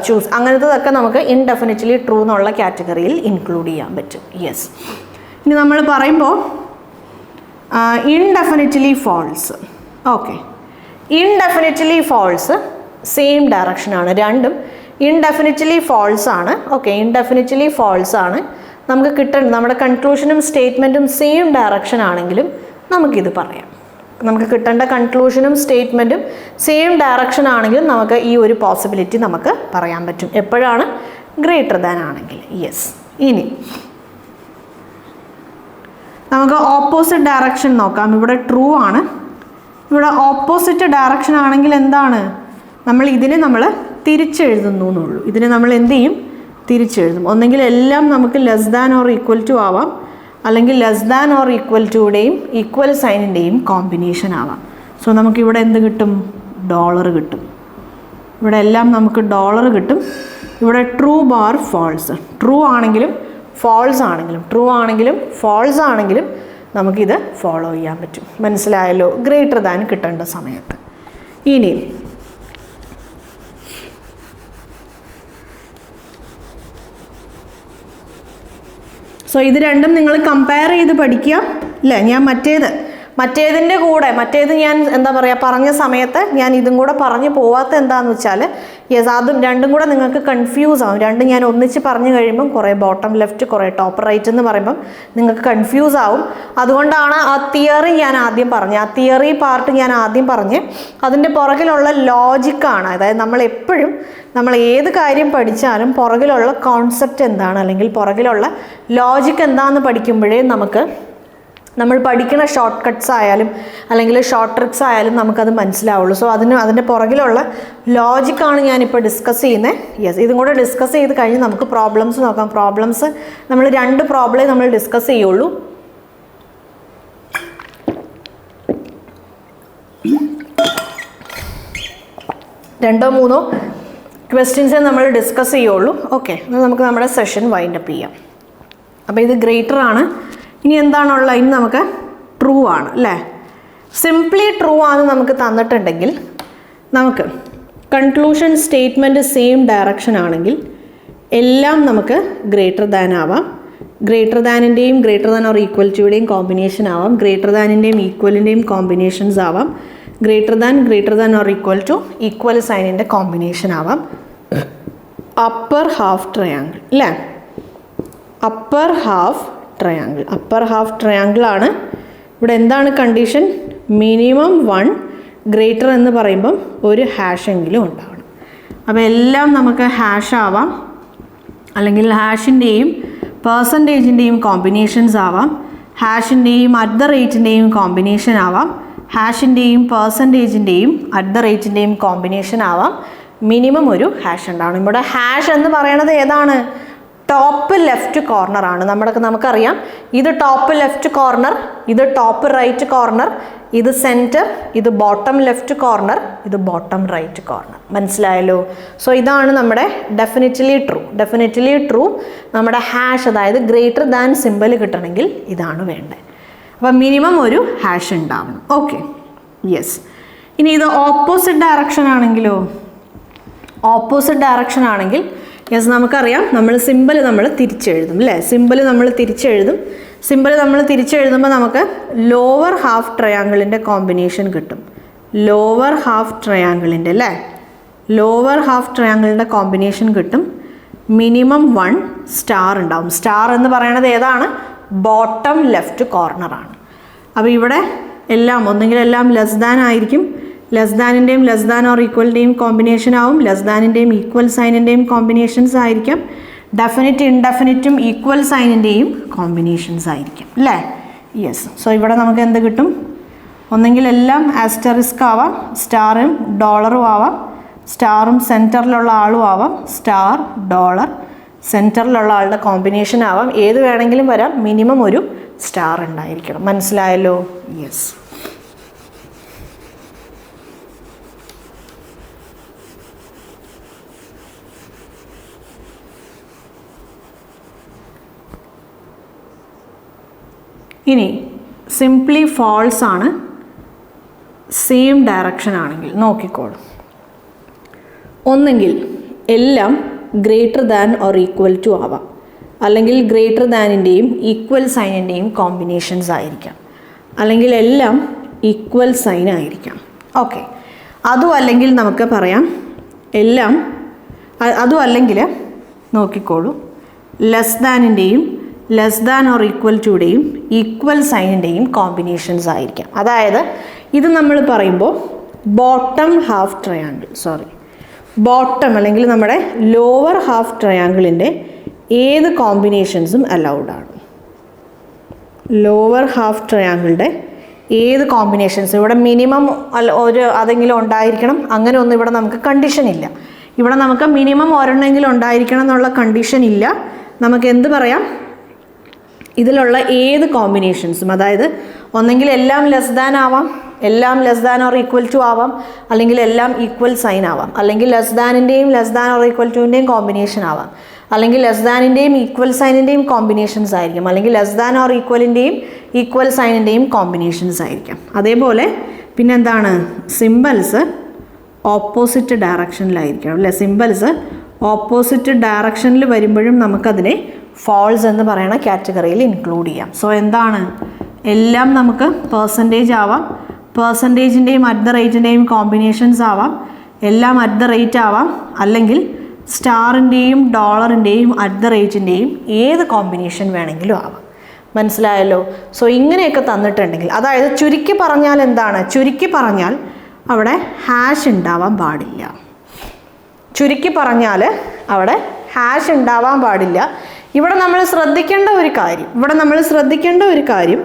ചൂസ്, അങ്ങനത്തതൊക്കെ നമുക്ക് ഇൻഡെഫിനിറ്റ്ലി ട്രൂ എന്നുള്ള കാറ്റഗറിയിൽ ഇൻക്ലൂഡ് ചെയ്യാൻ പറ്റും. യെസ്. ഇനി നമ്മൾ പറയുമ്പോൾ indefinitely false. Okay, indefinitely false same ഡയറക്ഷനാണ്, രണ്ടും ഇൻഡെഫിനിറ്റ്ലി ഫോൾസ് ആണ്. ഓക്കെ, ഇൻഡെഫിനിറ്റ്ലി ഫോൾസ് ആണ് നമുക്ക് കിട്ടേണ്ടത്. നമ്മുടെ കൺക്ലൂഷനും സ്റ്റേറ്റ്മെൻറ്റും സെയിം ഡയറക്ഷൻ ആണെങ്കിലും നമുക്കിത് പറയാം. നമുക്ക് കിട്ടേണ്ട കൺക്ലൂഷനും സ്റ്റേറ്റ്മെൻറ്റും സെയിം ഡയറക്ഷൻ ആണെങ്കിലും നമുക്ക് ഈ ഒരു പോസിബിലിറ്റി നമുക്ക് പറയാൻ പറ്റും. എപ്പോഴാണ്, ഗ്രേറ്റർ ദാൻ ആണെങ്കിൽ. യെസ്. ഇനി നമുക്ക് ഓപ്പോസിറ്റ് ഡയറക്ഷൻ നോക്കാം. ഇവിടെ ട്രൂ ആണ്, ഇവിടെ ഓപ്പോസിറ്റ് ഡയറക്ഷൻ ആണെങ്കിൽ എന്താണ്, ഇതിനെ നമ്മൾ തിരിച്ചെഴുതുന്നു എന്നുള്ളൂ. ഇതിനെ നമ്മൾ എന്ത് ചെയ്യും, തിരിച്ചെഴുതും. ഒന്നെങ്കിൽ എല്ലാം നമുക്ക് less than or equal to ആവാം, അല്ലെങ്കിൽ ലെസ് ദാൻ ഓർ ഈക്വൽ ടുയുടെയും ഈക്വൽ സൈനിൻ്റെയും കോമ്പിനേഷൻ ആവാം. സോ നമുക്കിവിടെ എന്ത് കിട്ടും, ഡോളർ കിട്ടും. ഇവിടെ എല്ലാം നമുക്ക് ഡോളർ കിട്ടും. ഇവിടെ ട്രൂ ബാർ ഫോൾസ്, ട്രൂ ആണെങ്കിലും ഫോൾസ് ആണെങ്കിലും, ട്രൂ ആണെങ്കിലും ഫോൾസ് ആണെങ്കിലും നമുക്കിത് ഫോളോ ചെയ്യാൻ പറ്റും. മനസ്സിലായല്ലോ? ഗ്രേറ്റർ ദാൻ കിട്ടേണ്ട സമയത്ത്. ഇനി സോ ഇത് രണ്ടും നിങ്ങൾ കമ്പയർ ചെയ്ത് പഠിക്കുക അല്ലേ. ഞാൻ മറ്റേതിൻ്റെ കൂടെ ഞാൻ എന്താ പറയുക പറഞ്ഞ സമയത്ത് ഞാൻ ഇതും കൂടെ പറഞ്ഞു പോവാത്ത എന്താണെന്ന് വെച്ചാൽ യെസ് അതും രണ്ടും കൂടെ നിങ്ങൾക്ക് കൺഫ്യൂസ് ആവും. രണ്ടും ഞാൻ ഒന്നിച്ച് പറഞ്ഞു കഴിയുമ്പം കുറേ ബോട്ടം ലെഫ്റ്റ് കുറേ ടോപ്പ് റൈറ്റ് എന്ന് പറയുമ്പം നിങ്ങൾക്ക് കൺഫ്യൂസ് ആവും. അതുകൊണ്ടാണ് ആ തിയറി ഞാൻ ആദ്യം പറഞ്ഞത്, ആ തിയറി പാർട്ട് ഞാൻ ആദ്യം പറഞ്ഞ് അതിൻ്റെ പുറകിലുള്ള ലോജിക്കാണ്. അതായത് നമ്മൾ ഏത് കാര്യം പഠിച്ചാലും പുറകിലുള്ള കോൺസെപ്റ്റ് എന്താണ് അല്ലെങ്കിൽ പുറകിലുള്ള ലോജിക്ക് എന്താണെന്ന് പഠിക്കുമ്പോഴേ നമുക്ക് നമ്മൾ പഠിക്കുന്ന ഷോർട്ട് കട്ട്സ് ആയാലും അല്ലെങ്കിൽ ഷോർട്ട് ട്രിക്സ് ആയാലും നമുക്കത് മനസ്സിലാവുള്ളൂ. സോ അതിൻ്റെ പുറകിലുള്ള ലോജിക്കാണ് ഞാനിപ്പോൾ ഡിസ്കസ് ചെയ്യുന്നത്. യെസ്, ഇതും കൂടെ ഡിസ്കസ് ചെയ്ത് കഴിഞ്ഞ് നമുക്ക് പ്രോബ്ലംസ് നോക്കാം. പ്രോബ്ലംസ് നമ്മൾ 2 പ്രോബ്ലമേ നമ്മൾ ഡിസ്കസ് ചെയ്യുള്ളൂ. രണ്ടോ മൂന്നോ ക്വസ്റ്റ്യൻസേ നമ്മൾ ഡിസ്കസ് ചെയ്യുള്ളൂ. ഓക്കെ, എന്നാൽ നമുക്ക് നമ്മുടെ സെഷൻ വൈൻഡ് അപ്പ് ചെയ്യാം. അപ്പോൾ ഇത് ഗ്രേറ്റർ ആണ്. ഇനി എന്താണുള്ള, ഇനി നമുക്ക് ട്രൂ ആണ് അല്ലേ. സിംപ്ലി ട്രൂ ആണ് നമുക്ക് തന്നിട്ടുണ്ടെങ്കിൽ നമുക്ക് കൺക്ലൂഷൻ സ്റ്റേറ്റ്മെൻറ്റ് സെയിം ഡയറക്ഷൻ ആണെങ്കിൽ എല്ലാം നമുക്ക് ഗ്രേറ്റർ ദാൻ ആവാം. ഗ്രേറ്റർ ദാനിൻ്റെയും ഗ്രേറ്റർ ദാൻ ഓർ ഈക്വൽ ടുയുടെയും കോമ്പിനേഷൻ ആവാം. ഗ്രേറ്റർ ദാനിൻ്റെയും ഈക്വലിൻ്റെയും കോമ്പിനേഷൻസ് ആവാം. Greater than or equal to equal സൈനിൻ്റെ കോമ്പിനേഷൻ ആവാം. അപ്പർ ഹാഫ് ട്രയാങ്കിൾ അല്ലേ, അപ്പർ ഹാഫ് ട്രയാങ്കിൾ ആണ്. ഇവിടെ എന്താണ് കണ്ടീഷൻ? മിനിമം 1 ഗ്രേറ്റർ എന്ന് പറയുമ്പം ഒരു ഹാഷ് എങ്കിലും ഉണ്ടാവണം. അപ്പോൾ എല്ലാം നമുക്ക് ഹാഷ് ആവാം, അല്ലെങ്കിൽ ഹാഷിൻ്റെയും പെർസെൻറ്റേജിൻ്റെയും കോമ്പിനേഷൻസ് ആവാം. ഹാഷിൻ്റെയും അറ്റ് ദ റേറ്റിൻ്റെയും കോമ്പിനേഷൻ ആവാം. ഹാഷിൻ്റെയും പെർസെൻറ്റേജിൻ്റെയും അറ്റ് ദ റേറ്റിൻ്റെയും കോമ്പിനേഷൻ ആവാം. മിനിമം ഒരു ഹാഷ് ഉണ്ടാവണം. ഇവിടെ ഹാഷ് എന്ന് പറയുന്നത് ഏതാണ്? ടോപ്പ് ലെഫ്റ്റ് കോർണർ ആണ്. നമുക്കറിയാം, ഇത് ടോപ്പ് ലെഫ്റ്റ് കോർണർ, ഇത് ടോപ്പ് റൈറ്റ് കോർണർ, ഇത് സെൻറ്റർ, ഇത് ബോട്ടം ലെഫ്റ്റ് കോർണർ, ഇത് ബോട്ടം റൈറ്റ് കോർണർ. മനസ്സിലായല്ലോ? സോ ഇതാണ് നമ്മുടെ ഡെഫിനറ്റ്ലി ട്രൂ നമ്മുടെ ഹാഷ്, അതായത് ഗ്രേറ്റർ ദാൻ സിമ്പൽ കിട്ടണമെങ്കിൽ ഇതാണ് വേണ്ടത്. അപ്പം മിനിമം ഒരു ഹാഷ് ഉണ്ടാവണം. Okay, yes. ഇനി ഇത് ഓപ്പോസിറ്റ് ഡയറക്ഷൻ ആണെങ്കിൽ യെസ്, നമുക്കറിയാം, നമ്മൾ സിമ്പിൾ തിരിച്ചെഴുതും അല്ലേ. സിമ്പിൾ നമ്മൾ തിരിച്ചെഴുതുമ്പോൾ നമുക്ക് ലോവർ ഹാഫ് ട്രയാങ്കിളിൻ്റെ കോമ്പിനേഷൻ കിട്ടും. ലോവർ ഹാഫ് ട്രയാങ്കിളിൻ്റെ കോമ്പിനേഷൻ കിട്ടും. മിനിമം 1 സ്റ്റാർ ഉണ്ടാവും. സ്റ്റാർ എന്ന് പറയുന്നത് ഏതാണ്? ബോട്ടം ലെഫ്റ്റ് കോർണറാണ്. അപ്പോൾ ഇവിടെ എല്ലാം ഒന്നെങ്കിൽ എല്ലാം ലെസ് ദാൻ ആയിരിക്കും, ലെസ് ദാനിൻ്റെയും ലെസ് ദാൻ ഓർ ഈക്വലിൻ്റെയും കോമ്പിനേഷൻ ആവും, ലെസ് ദാനിൻ്റെയും ഈക്വൽ സൈനിൻ്റെയും കോമ്പിനേഷൻസ് ആയിരിക്കാം, ഡെഫിനിറ്റ് ഇൻഡെഫിനിറ്റും ഈക്വൽ സൈനിൻ്റെയും കോമ്പിനേഷൻസ് ആയിരിക്കും അല്ലേ. യെസ്, സോ ഇവിടെ നമുക്ക് എന്ത് കിട്ടും? ഒന്നെങ്കിൽ എല്ലാം ആസ്റ്ററിസ്ക് ആവാം, സ്റ്റാറും ഡോളറും ആവാം, സ്റ്റാറും സെൻറ്ററിലുള്ള ആളും ആവാം, സ്റ്റാർ ഡോളർ സെൻറ്ററിലുള്ള ആളുടെ കോമ്പിനേഷൻ ആവാം. ഏത് വേണമെങ്കിലും വരാം, മിനിമം ഒരു സ്റ്റാർ ഉണ്ടായിരിക്കണം. മനസ്സിലായല്ലോ? യെസ്. ഇനി സിംപ്ലി ഫാൾസ് ആണ്. സെയിം ഡയറക്ഷൻ ആണെങ്കിൽ നോക്കിക്കോളും. ഒന്നെങ്കിൽ എല്ലാം greater than or equal to ആവാം, അല്ലെങ്കിൽ ഗ്രേറ്റർ ദാനിൻ്റെയും ഈക്വൽ സൈനിൻ്റെയും കോമ്പിനേഷൻസ് ആയിരിക്കാം, അല്ലെങ്കിൽ എല്ലാം ഈക്വൽ സൈൻ ആയിരിക്കാം. ഓക്കെ, അതും അല്ലെങ്കിൽ നമുക്ക് പറയാം എല്ലാം, അതും അല്ലെങ്കിൽ നോക്കിക്കോളൂ, ലെസ് ദാനിൻ്റെയും ലെസ് ദാൻ ഓർ ഈക്വൽ ടുയുടെയും ഈക്വൽ സൈനിൻ്റെയും കോമ്പിനേഷൻസ് ആയിരിക്കാം. അതായത് ഇത് നമ്മൾ പറയുമ്പോൾ ബോട്ടം അല്ലെങ്കിൽ നമ്മുടെ ലോവർ ഹാഫ് ട്രയാങ്കിളിൻ്റെ ഏത് കോമ്പിനേഷൻസും അലൗഡ് ആണ്. ലോവർ ഹാഫ് ട്രയാങ്കിളുടെ ഏത് കോമ്പിനേഷൻസ്, ഇവിടെ മിനിമം അതെങ്കിലും ഉണ്ടായിരിക്കണം, അങ്ങനെ ഒന്നും ഇവിടെ നമുക്ക് കണ്ടീഷൻ ഇല്ല. ഇവിടെ നമുക്ക് മിനിമം ഒരെണ്ണമെങ്കിലും ഉണ്ടായിരിക്കണം എന്നുള്ള കണ്ടീഷൻ ഇല്ല. നമുക്ക് എന്ത് പറയാം? ഇതിലുള്ള ഏത് കോമ്പിനേഷൻസും, അതായത് ഒന്നെങ്കിൽ എല്ലാം ലെസ് ദാൻ ആവാം, എല്ലാം less than or equal to ആവാം, അല്ലെങ്കിൽ എല്ലാം ഈക്വൽ സൈൻ ആവാം, അല്ലെങ്കിൽ ലെസ് ദാനിൻ്റെയും ലെസ് ദാൻ ഓർ ഈക്വൽ ടുവിൻ്റെയും കോമ്പിനേഷൻ ആവാം, അല്ലെങ്കിൽ ലെസ് ദാനിൻ്റെയും ഈക്വൽ സൈനിൻ്റെയും കോമ്പിനേഷൻസ് ആയിരിക്കും, അല്ലെങ്കിൽ ലെസ് ദാൻ ഓർ ഈക്വലിൻ്റെയും ഈക്വൽ സൈനിൻ്റെയും കോമ്പിനേഷൻസ് ആയിരിക്കും. അതേപോലെ പിന്നെന്താണ്? സിമ്പിൾസ് ഓപ്പോസിറ്റ് ഡയറക്ഷനിലായിരിക്കണം അല്ലേ. സിമ്പിൾസ് ഓപ്പോസിറ്റ് ഡയറക്ഷനിൽ വരുമ്പോഴും നമുക്കതിനെ ഫാൾസ് എന്ന് പറയുന്ന കാറ്റഗറിയിൽ ഇൻക്ലൂഡ് ചെയ്യാം. സോ എന്താണ്? എല്ലാം നമുക്ക് പെർസെൻറ്റേജ് ആവാം, പെർസെൻറ്റേജിൻ്റെയും അറ്റ് ദ റേറ്റിൻ്റെയും കോമ്പിനേഷൻസ് ആവാം, എല്ലാം അറ്റ് ദ റേറ്റ് ആവാം, അല്ലെങ്കിൽ സ്റ്റാറിൻ്റെയും ഡോളറിൻ്റെയും അറ്റ് ദ റേറ്റിൻ്റെയും ഏത് കോമ്പിനേഷൻ വേണമെങ്കിലും ആവാം. മനസ്സിലായല്ലോ? സോ ഇങ്ങനെയൊക്കെ തന്നിട്ടുണ്ടെങ്കിൽ, അതായത് ചുരുക്കി പറഞ്ഞാൽ എന്താണ്? ചുരുക്കി പറഞ്ഞാൽ അവിടെ ഹാഷ് ഉണ്ടാവാൻ പാടില്ല. ചുരുക്കി പറഞ്ഞാൽ അവിടെ ഹാഷ് ഉണ്ടാവാൻ പാടില്ല. ഇവിടെ നമ്മൾ ശ്രദ്ധിക്കേണ്ട ഒരു കാര്യം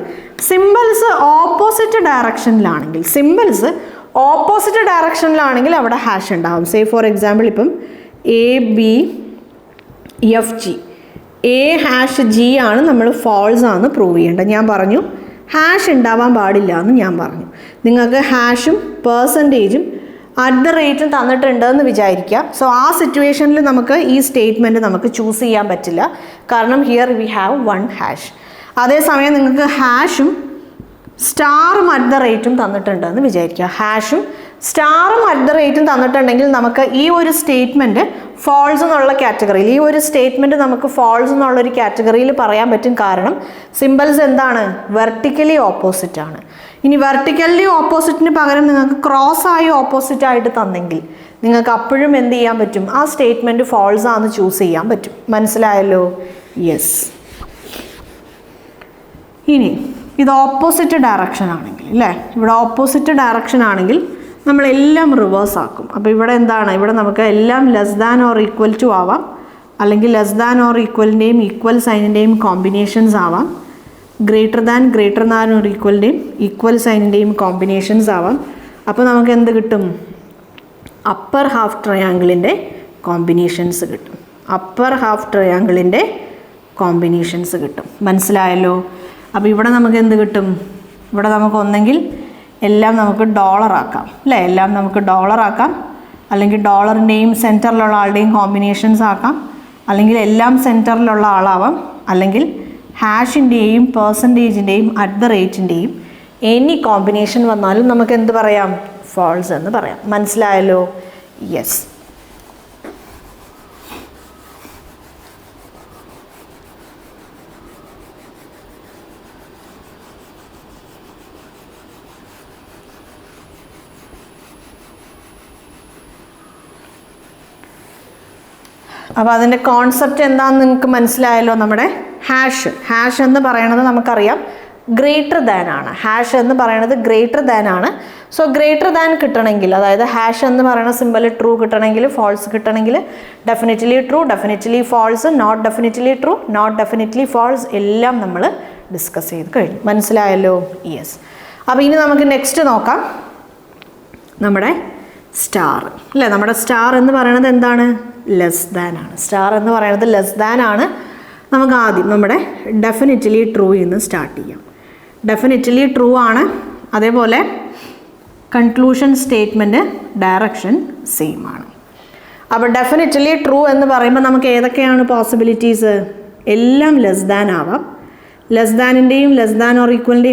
സിമ്പിൾസ് ഓപ്പോസിറ്റ് ഡയറക്ഷനിലാണെങ്കിൽ അവിടെ ഹാഷ് ഉണ്ടാവും. സേ ഫോർ എക്സാമ്പിൾ ഇപ്പം ABFG A#G ആണ് നമ്മൾ ഫാൾസ് ആണ് പ്രൂവ് ചെയ്യേണ്ടത്. ഞാൻ പറഞ്ഞു ഹാഷ് ഉണ്ടാവാൻ പാടില്ല എന്ന് ഞാൻ പറഞ്ഞു. നിങ്ങൾക്ക് ഹാഷും പെർസെൻറ്റേജും @ തന്നിട്ടുണ്ടെന്ന് വിചാരിക്കുക. സോ ആ സിറ്റുവേഷനിൽ നമുക്ക് ഈ സ്റ്റേറ്റ്മെൻറ്റ് നമുക്ക് ചൂസ് ചെയ്യാൻ പറ്റില്ല, കാരണം ഹിയർ വി ഹാവ് 1 ഹാഷ്. അതേസമയം നിങ്ങൾക്ക് ഹാഷും സ്റ്റാറും @ തന്നിട്ടുണ്ടെന്ന് വിചാരിക്കുക. ഹാഷും സ്റ്റാറും @ തന്നിട്ടുണ്ടെങ്കിൽ നമുക്ക് ഈ ഒരു സ്റ്റേറ്റ്മെൻറ്റ് ഫാൾസ് എന്നുള്ള കാറ്റഗറിയിൽ, ഈ ഒരു സ്റ്റേറ്റ്മെൻറ്റ് നമുക്ക് ഫാൾസ് എന്നുള്ളൊരു കാറ്റഗറിയിൽ പറയാൻ പറ്റും. കാരണം സിമ്പിൾസ് എന്താണ്? വെർട്ടിക്കലി ഓപ്പോസിറ്റ് ആണ്. ഇനി വെർട്ടിക്കലി ഓപ്പോസിറ്റിന് പകരം നിങ്ങൾക്ക് ക്രോസ് ആയി ഓപ്പോസിറ്റ് ആയിട്ട് തന്നെങ്കിൽ നിങ്ങൾക്ക് അപ്പോഴും എന്ത് ചെയ്യാൻ പറ്റും? ആ സ്റ്റേറ്റ്മെൻറ്റ് ഫാൾസ് ആണെന്ന് ചൂസ് ചെയ്യാൻ പറ്റും. മനസ്സിലായല്ലോ? യെസ്. ഇനി ഇത് ഓപ്പോസിറ്റ് ഡയറക്ഷൻ ആണെങ്കിൽ അല്ലേ, ഇവിടെ ഓപ്പോസിറ്റ് ഡയറക്ഷൻ ആണെങ്കിൽ നമ്മളെല്ലാം റിവേഴ്സ് ആക്കും. അപ്പോൾ ഇവിടെ എന്താണ്? ഇവിടെ നമുക്ക് എല്ലാം <= ആവാം, അല്ലെങ്കിൽ <= ഈക്വൽ സൈനിൻ്റെയും കോമ്പിനേഷൻസ് ആവാം, > ഈക്വൽ സൈനിൻ്റെയും കോമ്പിനേഷൻസ് ആവാം. അപ്പോൾ നമുക്ക് എന്ത് കിട്ടും? അപ്പർ ഹാഫ് ട്രയാങ്കിളിൻ്റെ കോമ്പിനേഷൻസ് കിട്ടും. മനസ്സിലായല്ലോ? അപ്പോൾ ഇവിടെ നമുക്ക് എന്ത് കിട്ടും? ഇവിടെ നമുക്ക് ഒന്നെങ്കിൽ എല്ലാം നമുക്ക് ഡോളറാക്കാം അല്ലേ, അല്ലെങ്കിൽ ഡോളറിൻ്റെയും സെൻറ്ററിലുള്ള ആളുടെയും കോമ്പിനേഷൻസ് ആക്കാം, അല്ലെങ്കിൽ എല്ലാം സെൻറ്ററിലുള്ള ആളാവാം, അല്ലെങ്കിൽ ഹാഷിൻ്റെയും പെർസെൻറ്റേജിൻ്റെയും @ എനി കോമ്പിനേഷൻ വന്നാലും നമുക്ക് എന്ത് പറയാം? ഫാൾസ് എന്ന് പറയാം. മനസ്സിലായല്ലോ? യെസ്. അപ്പോൾ അതിൻ്റെ കോൺസെപ്റ്റ് എന്താണെന്ന് നിങ്ങൾക്ക് മനസ്സിലായല്ലോ. നമ്മുടെ ഹാഷ് എന്ന് പറയുന്നത് നമുക്കറിയാം ഗ്രേറ്റർ ദാൻ ആണ്. സോ ഗ്രേറ്റർ ദാൻ കിട്ടണമെങ്കിൽ, അതായത് ഹാഷ് എന്ന് പറയുന്ന സിമ്പൽ ട്രൂ കിട്ടണമെങ്കിൽ, ഫാൾസ് കിട്ടണമെങ്കിൽ definitely true, definitely false, not definitely true, not definitely false എല്ലാം നമ്മൾ ഡിസ്കസ് ചെയ്ത് കഴിഞ്ഞു. മനസ്സിലായല്ലോ? യെസ്. അപ്പോൾ ഇനി നമുക്ക് നെക്സ്റ്റ് നോക്കാം. നമ്മുടെ സ്റ്റാർ അല്ലേ, നമ്മുടെ സ്റ്റാർ എന്ന് പറയുന്നത് എന്താണ്? ലെസ് ദാൻ ആണ്. നമുക്ക് ആദ്യം നമ്മുടെ ഡെഫിനറ്റ്ലി ട്രൂ എന്ന് സ്റ്റാർട്ട് ചെയ്യാം. ഡെഫിനറ്റ്ലി ട്രൂ ആണ്. അതേപോലെ കൺക്ലൂഷൻ സ്റ്റേറ്റ്മെൻറ്റ് ഡയറക്ഷൻ സെയിം ആണ്. അപ്പോൾ ഡെഫിനറ്റ്ലി ട്രൂ എന്ന് പറയുമ്പോൾ നമുക്ക് ഏതൊക്കെയാണ് പോസിബിലിറ്റീസ്? എല്ലാം ലെസ് ദാൻ ആവാം,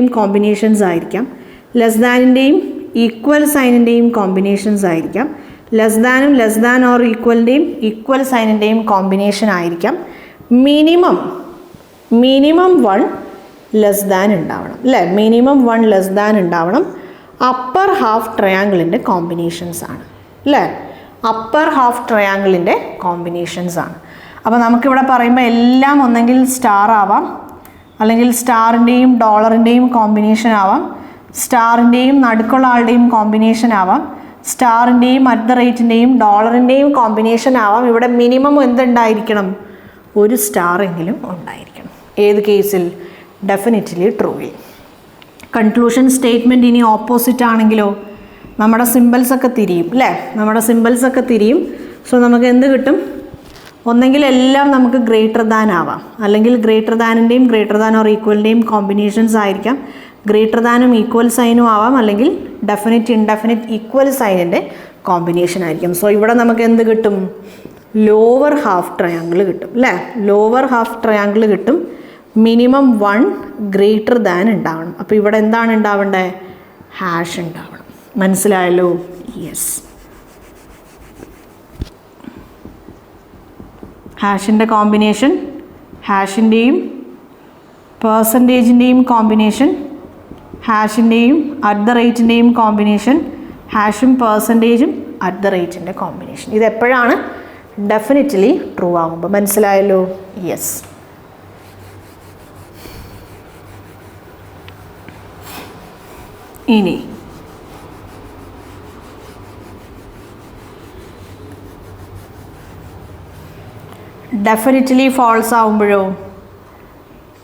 <= കോമ്പിനേഷൻസ് ആയിരിക്കാം, ഈക്വൽ സൈനിൻ്റെയും കോമ്പിനേഷൻസ് ആയിരിക്കാം, <= ഈക്വൽ സൈനിൻ്റെയും കോമ്പിനേഷൻ ആയിരിക്കാം, മിനിമം 1 ലെസ് ദാൻ ഉണ്ടാവണം അല്ലേ, ഉണ്ടാവണം. അപ്പർ ഹാഫ് ട്രയാങ്കിളിൻ്റെ കോമ്പിനേഷൻസ് ആണ് അല്ലേ, അപ്പോൾ നമുക്കിവിടെ പറയുമ്പോൾ എല്ലാം ഒന്നെങ്കിൽ സ്റ്റാർ ആവാം, അല്ലെങ്കിൽ സ്റ്റാറിൻ്റെയും ഡോളറിൻ്റെയും കോമ്പിനേഷൻ ആവാം, സ്റ്റാറിൻ്റെയും നടുക്കുള്ള ആളുടെയും കോമ്പിനേഷൻ ആവാം, സ്റ്റാറിൻ്റെയും @ ഡോളറിൻ്റെയും കോമ്പിനേഷൻ ആവാം. ഇവിടെ മിനിമം എന്തുണ്ടായിരിക്കണം? ഒരു സ്റ്റാർ എങ്കിലും ഉണ്ടായിരിക്കണം. ഏത് കേസിൽ? ഡെഫിനറ്റ്ലി ട്രൂവിൽ. കൺക്ലൂഷൻ സ്റ്റേറ്റ്മെൻറ്റ് ഇനി ഓപ്പോസിറ്റ് ആണെങ്കിലോ നമ്മുടെ സിമ്പിൾസ് ഒക്കെ തിരിയും. സോ നമുക്ക് എന്ത് കിട്ടും? ഒന്നെങ്കിൽ എല്ലാം നമുക്ക് ഗ്രേറ്റർ ദാൻ ആവാം, അല്ലെങ്കിൽ ഗ്രേറ്റർ ദാനിൻ്റെയും > കോമ്പിനേഷൻസ് ആയിരിക്കാം, ഗ്രേറ്റർ ദാനും ഈക്വൽ സൈനും ആവാം, അല്ലെങ്കിൽ ഡെഫിനിറ്റ് ഇൻഡെഫിനിറ്റ് ഈക്വൽ സൈനിൻ്റെ കോമ്പിനേഷൻ ആയിരിക്കും. സോ ഇവിടെ നമുക്ക് എന്ത് കിട്ടും? ലോവർ ഹാഫ് ട്രയാങ്കിൾ കിട്ടും അല്ലേ, കിട്ടും. മിനിമം 1 ഗ്രേറ്റർ ദാൻ ഉണ്ടാവണം. അപ്പോൾ ഇവിടെ എന്താണ് ഉണ്ടാവേണ്ടത്? ഹാഷ് ഉണ്ടാവണം. മനസ്സിലായല്ലോ? യെസ്. ഹാഷിൻ്റെ കോമ്പിനേഷൻ, ഹാഷിൻ്റെയും പെർസെൻറ്റേജിൻ്റെയും കോമ്പിനേഷൻ, ഹാഷിൻ്റെയും @ കോമ്പിനേഷൻ, ഹാഷും പെർസെൻറ്റേജും @ കോമ്പിനേഷൻ. ഇതെപ്പോഴാണ്? ഡെഫിനറ്റ്ലി ട്രൂ ആകുമ്പോൾ. മനസ്സിലായല്ലോ? യെസ്. ഇനി ഡെഫിനിറ്റ്ലി ഫാൾസ് ആവുമ്പോഴോ?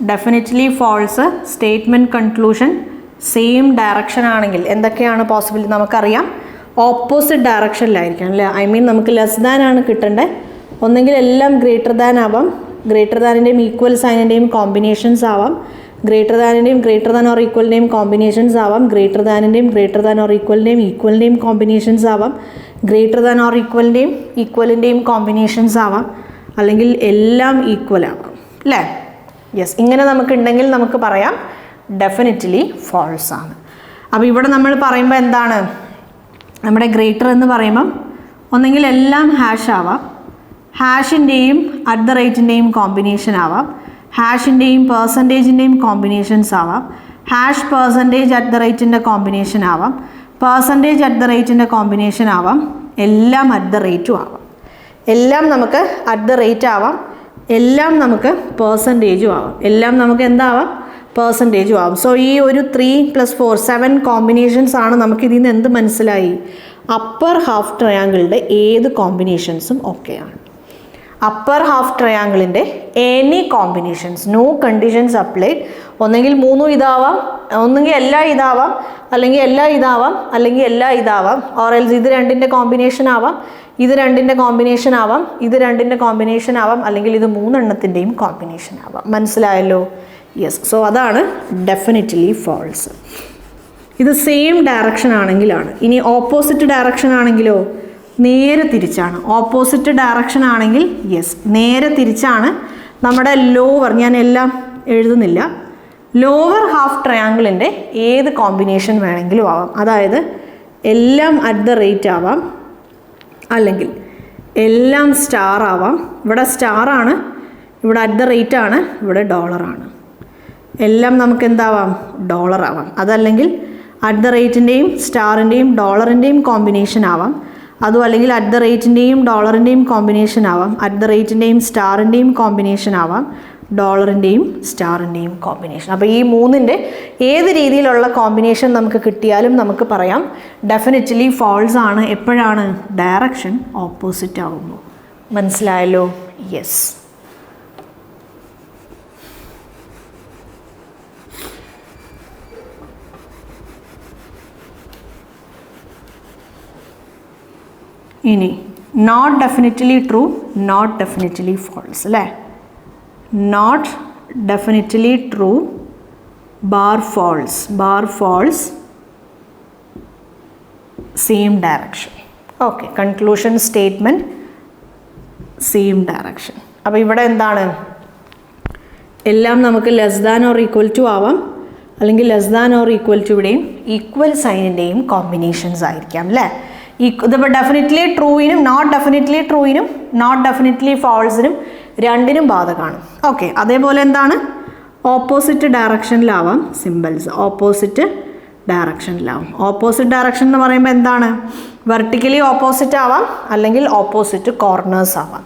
Definitely false statement conclusion same direction ആണെങ്കിൽ എന്തൊക്കെയാണ് പോസിബിൾ? നമുക്കറിയാം ഓപ്പോസിറ്റ് ഡയറക്ഷനിലായിരിക്കണം അല്ലേ. ഐ മീൻ നമുക്ക് ലെസ് ദാൻ ആണ് കിട്ടേണ്ടത്. ഒന്നെങ്കിൽ എല്ലാം ഗ്രേറ്റർ ദാൻ ആവാം, ഗ്രേറ്റർ ദാനിൻ്റെയും ഈക്വൽ സൈനിൻ്റെയും കോമ്പിനേഷൻസ് ആവാം, ഗ്രേറ്റർ ദാനിൻ്റെയും ഗ്രേറ്റർ ദാൻ ഓർ ഈക്വലിൻ്റെയും കോമ്പിനേഷൻസ് ആവാം, ഗ്രേറ്റർ ദാനിൻ്റെയും ഗ്രേറ്റർ ദാൻ ഓർ ഈക്വലിൻ്റെയും കോമ്പിനേഷൻസ് ആവാം, ഗ്രേറ്റർ ദാൻ ഓർ ഈക്വലിൻ്റെയും കോമ്പിനേഷൻസ് ആവാം, അല്ലെങ്കിൽ എല്ലാം ഈക്വൽ ആവാം അല്ലേ. യെസ്, ഇങ്ങനെ നമുക്കുണ്ടെങ്കിൽ നമുക്ക് പറയാം ഡെഫിനിറ്റ്ലി ഫാൾസ് ആണ്. അപ്പോൾ ഇവിടെ നമ്മൾ പറയുമ്പോൾ എന്താണ്, നമ്മുടെ ഗ്രേറ്റർ എന്ന് പറയുമ്പം ഒന്നെങ്കിൽ എല്ലാം ഹാഷ് ആവാം, ഹാഷിൻ്റെയും അറ്റ് ദ റേറ്റിൻ്റെയും കോമ്പിനേഷൻ ആവാം, ഹാഷിൻ്റെയും പെർസെൻറ്റേജിൻ്റെയും കോമ്പിനേഷൻസ് ആവാം, ഹാഷ് പെർസെൻറ്റേജ് അറ്റ് ദ റേറ്റിൻ്റെ കോമ്പിനേഷൻ ആവാം, പെർസെൻറ്റേജ് അറ്റ് ദ റേറ്റിൻ്റെ കോമ്പിനേഷൻ ആവാം, എല്ലാം അറ്റ് ദ റേറ്റും ആവാം. എല്ലാം നമുക്ക് അറ്റ് ദ റേറ്റ് ആവാം, എല്ലാം നമുക്ക് പെർസെൻറ്റേജും ആവാം, എല്ലാം നമുക്ക് എന്താവാം, പെർസെൻറ്റേജും ആവും. സോ ഈ ഒരു 3 + 4 7 കോമ്പിനേഷൻസ് ആണ്. നമുക്കിതിൽ നിന്ന് എന്ത് മനസ്സിലായി? അപ്പർ ഹാഫ് ട്രയാങ്കിളിൻ്റെ ഏത് കോമ്പിനേഷൻസും ഓക്കെയാണ്. അപ്പർ ഹാഫ് ട്രയാങ്കിളിൻ്റെ any combinations, no conditions applied. ഒന്നെങ്കിൽ 3 ഇതാവാം, ഒന്നെങ്കിൽ എല്ലാം ഇതാവാം, അല്ലെങ്കിൽ എല്ലാം ഇതാവാം, അല്ലെങ്കിൽ എല്ലാം ഇതാവാം, ഓർ എൽസ് ഇത് രണ്ടിൻ്റെ കോമ്പിനേഷൻ ആവാം, ഇത് രണ്ടിൻ്റെ കോമ്പിനേഷൻ ആവാം, ഇത് രണ്ടിൻ്റെ കോമ്പിനേഷൻ ആവാം, അല്ലെങ്കിൽ ഇത് 3 എണ്ണത്തിൻ്റെയും കോമ്പിനേഷൻ ആവാം. മനസ്സിലായല്ലോ? യെസ്. സോ അതാണ് ഡെഫിനിറ്റ്ലി ഫാൾസ്. ഇത് സെയിം ഡയറക്ഷൻ ആണെങ്കിലാണ്. ഇനി ഓപ്പോസിറ്റ് ഡയറക്ഷൻ ആണെങ്കിലോ? നേരെ തിരിച്ചാണ്. ഓപ്പോസിറ്റ് ഡയറക്ഷൻ ആണെങ്കിൽ യെസ് നേരെ തിരിച്ചാണ്. നമ്മുടെ ലോവർ, ഞാൻ എല്ലാം എഴുതുന്നില്ല, ലോവർ ഹാഫ് ട്രയാങ്കിളിൻ്റെ ഏത് കോമ്പിനേഷൻ വേണമെങ്കിലും ആവാം. അതായത് എല്ലാം അറ്റ് ദ റേറ്റ് ആവാം, അല്ലെങ്കിൽ എല്ലാം സ്റ്റാർ ആവാം. ഇവിടെ സ്റ്റാറാണ്, ഇവിടെ അറ്റ് ദ റേറ്റ് ആണ്, ഇവിടെ ഡോളറാണ്. എല്ലാം നമുക്ക് എന്താവാം? ഡോളർ ആവാം. അതല്ലെങ്കിൽ അറ്റ് ദ റേറ്റിൻ്റെയും സ്റ്റാറിൻ്റെയും ഡോളറിൻ്റെയും കോമ്പിനേഷൻ ആവാം. അതും അല്ലെങ്കിൽ അറ്റ് ദ റേറ്റിൻ്റെയും ഡോളറിൻ്റെയും കോമ്പിനേഷൻ ആവാം, അറ്റ് ദ റേറ്റിൻ്റെയും സ്റ്റാറിൻ്റെയും കോമ്പിനേഷൻ ആവാം, ഡോളറിൻ്റെയും സ്റ്റാറിൻ്റെയും കോമ്പിനേഷൻ. അപ്പോൾ ഈ 3ൻ്റെ ഏത് രീതിയിലുള്ള കോമ്പിനേഷൻ നമുക്ക് കിട്ടിയാലും നമുക്ക് പറയാം ഡെഫിനിറ്റ്ലി ഫാൾസ് ആണ്. എപ്പോഴാണ്? ഡയറക്ഷൻ ഓപ്പോസിറ്റ് ആകുമ്പോൾ. മനസ്സിലായല്ലോ? യെസ്. ഇനി not definitely true, not definitely false അല്ലേ. Not definitely true, bar false, same direction. Okay, conclusion statement same direction. അപ്പോൾ ഇവിടെ എന്താണ്? എല്ലാം നമുക്ക് less than or equal to ആവാം, അല്ലെങ്കിൽ ലെസ് ദാൻ ഓർ ഈക്വൽ ടുവിടെയും ഈക്വൽ സൈനിൻ്റെയും കോമ്പിനേഷൻസ് ആയിരിക്കാം അല്ലേ. ഇതിപ്പോൾ ഡെഫിനിറ്റ്ലി ട്രൂവിനും നോട്ട് ഡെഫിനിറ്റ്ലി ട്രൂവിനും നോട്ട് ഡെഫിനിറ്റ്ലി ഫാൾസിനും രണ്ടിനും ബാധകമാണ്. ഓക്കെ, അതേപോലെ എന്താണ്? ഓപ്പോസിറ്റ് ഡയറക്ഷനിലാവാം സിമ്പിൾസ്, ഓപ്പോസിറ്റ് ഡയറക്ഷനിലാവും. ഓപ്പോസിറ്റ് ഡയറക്ഷൻ എന്ന് പറയുമ്പോൾ എന്താണ്? വെർട്ടിക്കലി ഓപ്പോസിറ്റ് ആവാം, അല്ലെങ്കിൽ ഓപ്പോസിറ്റ് കോർണേഴ്സ് ആവാം.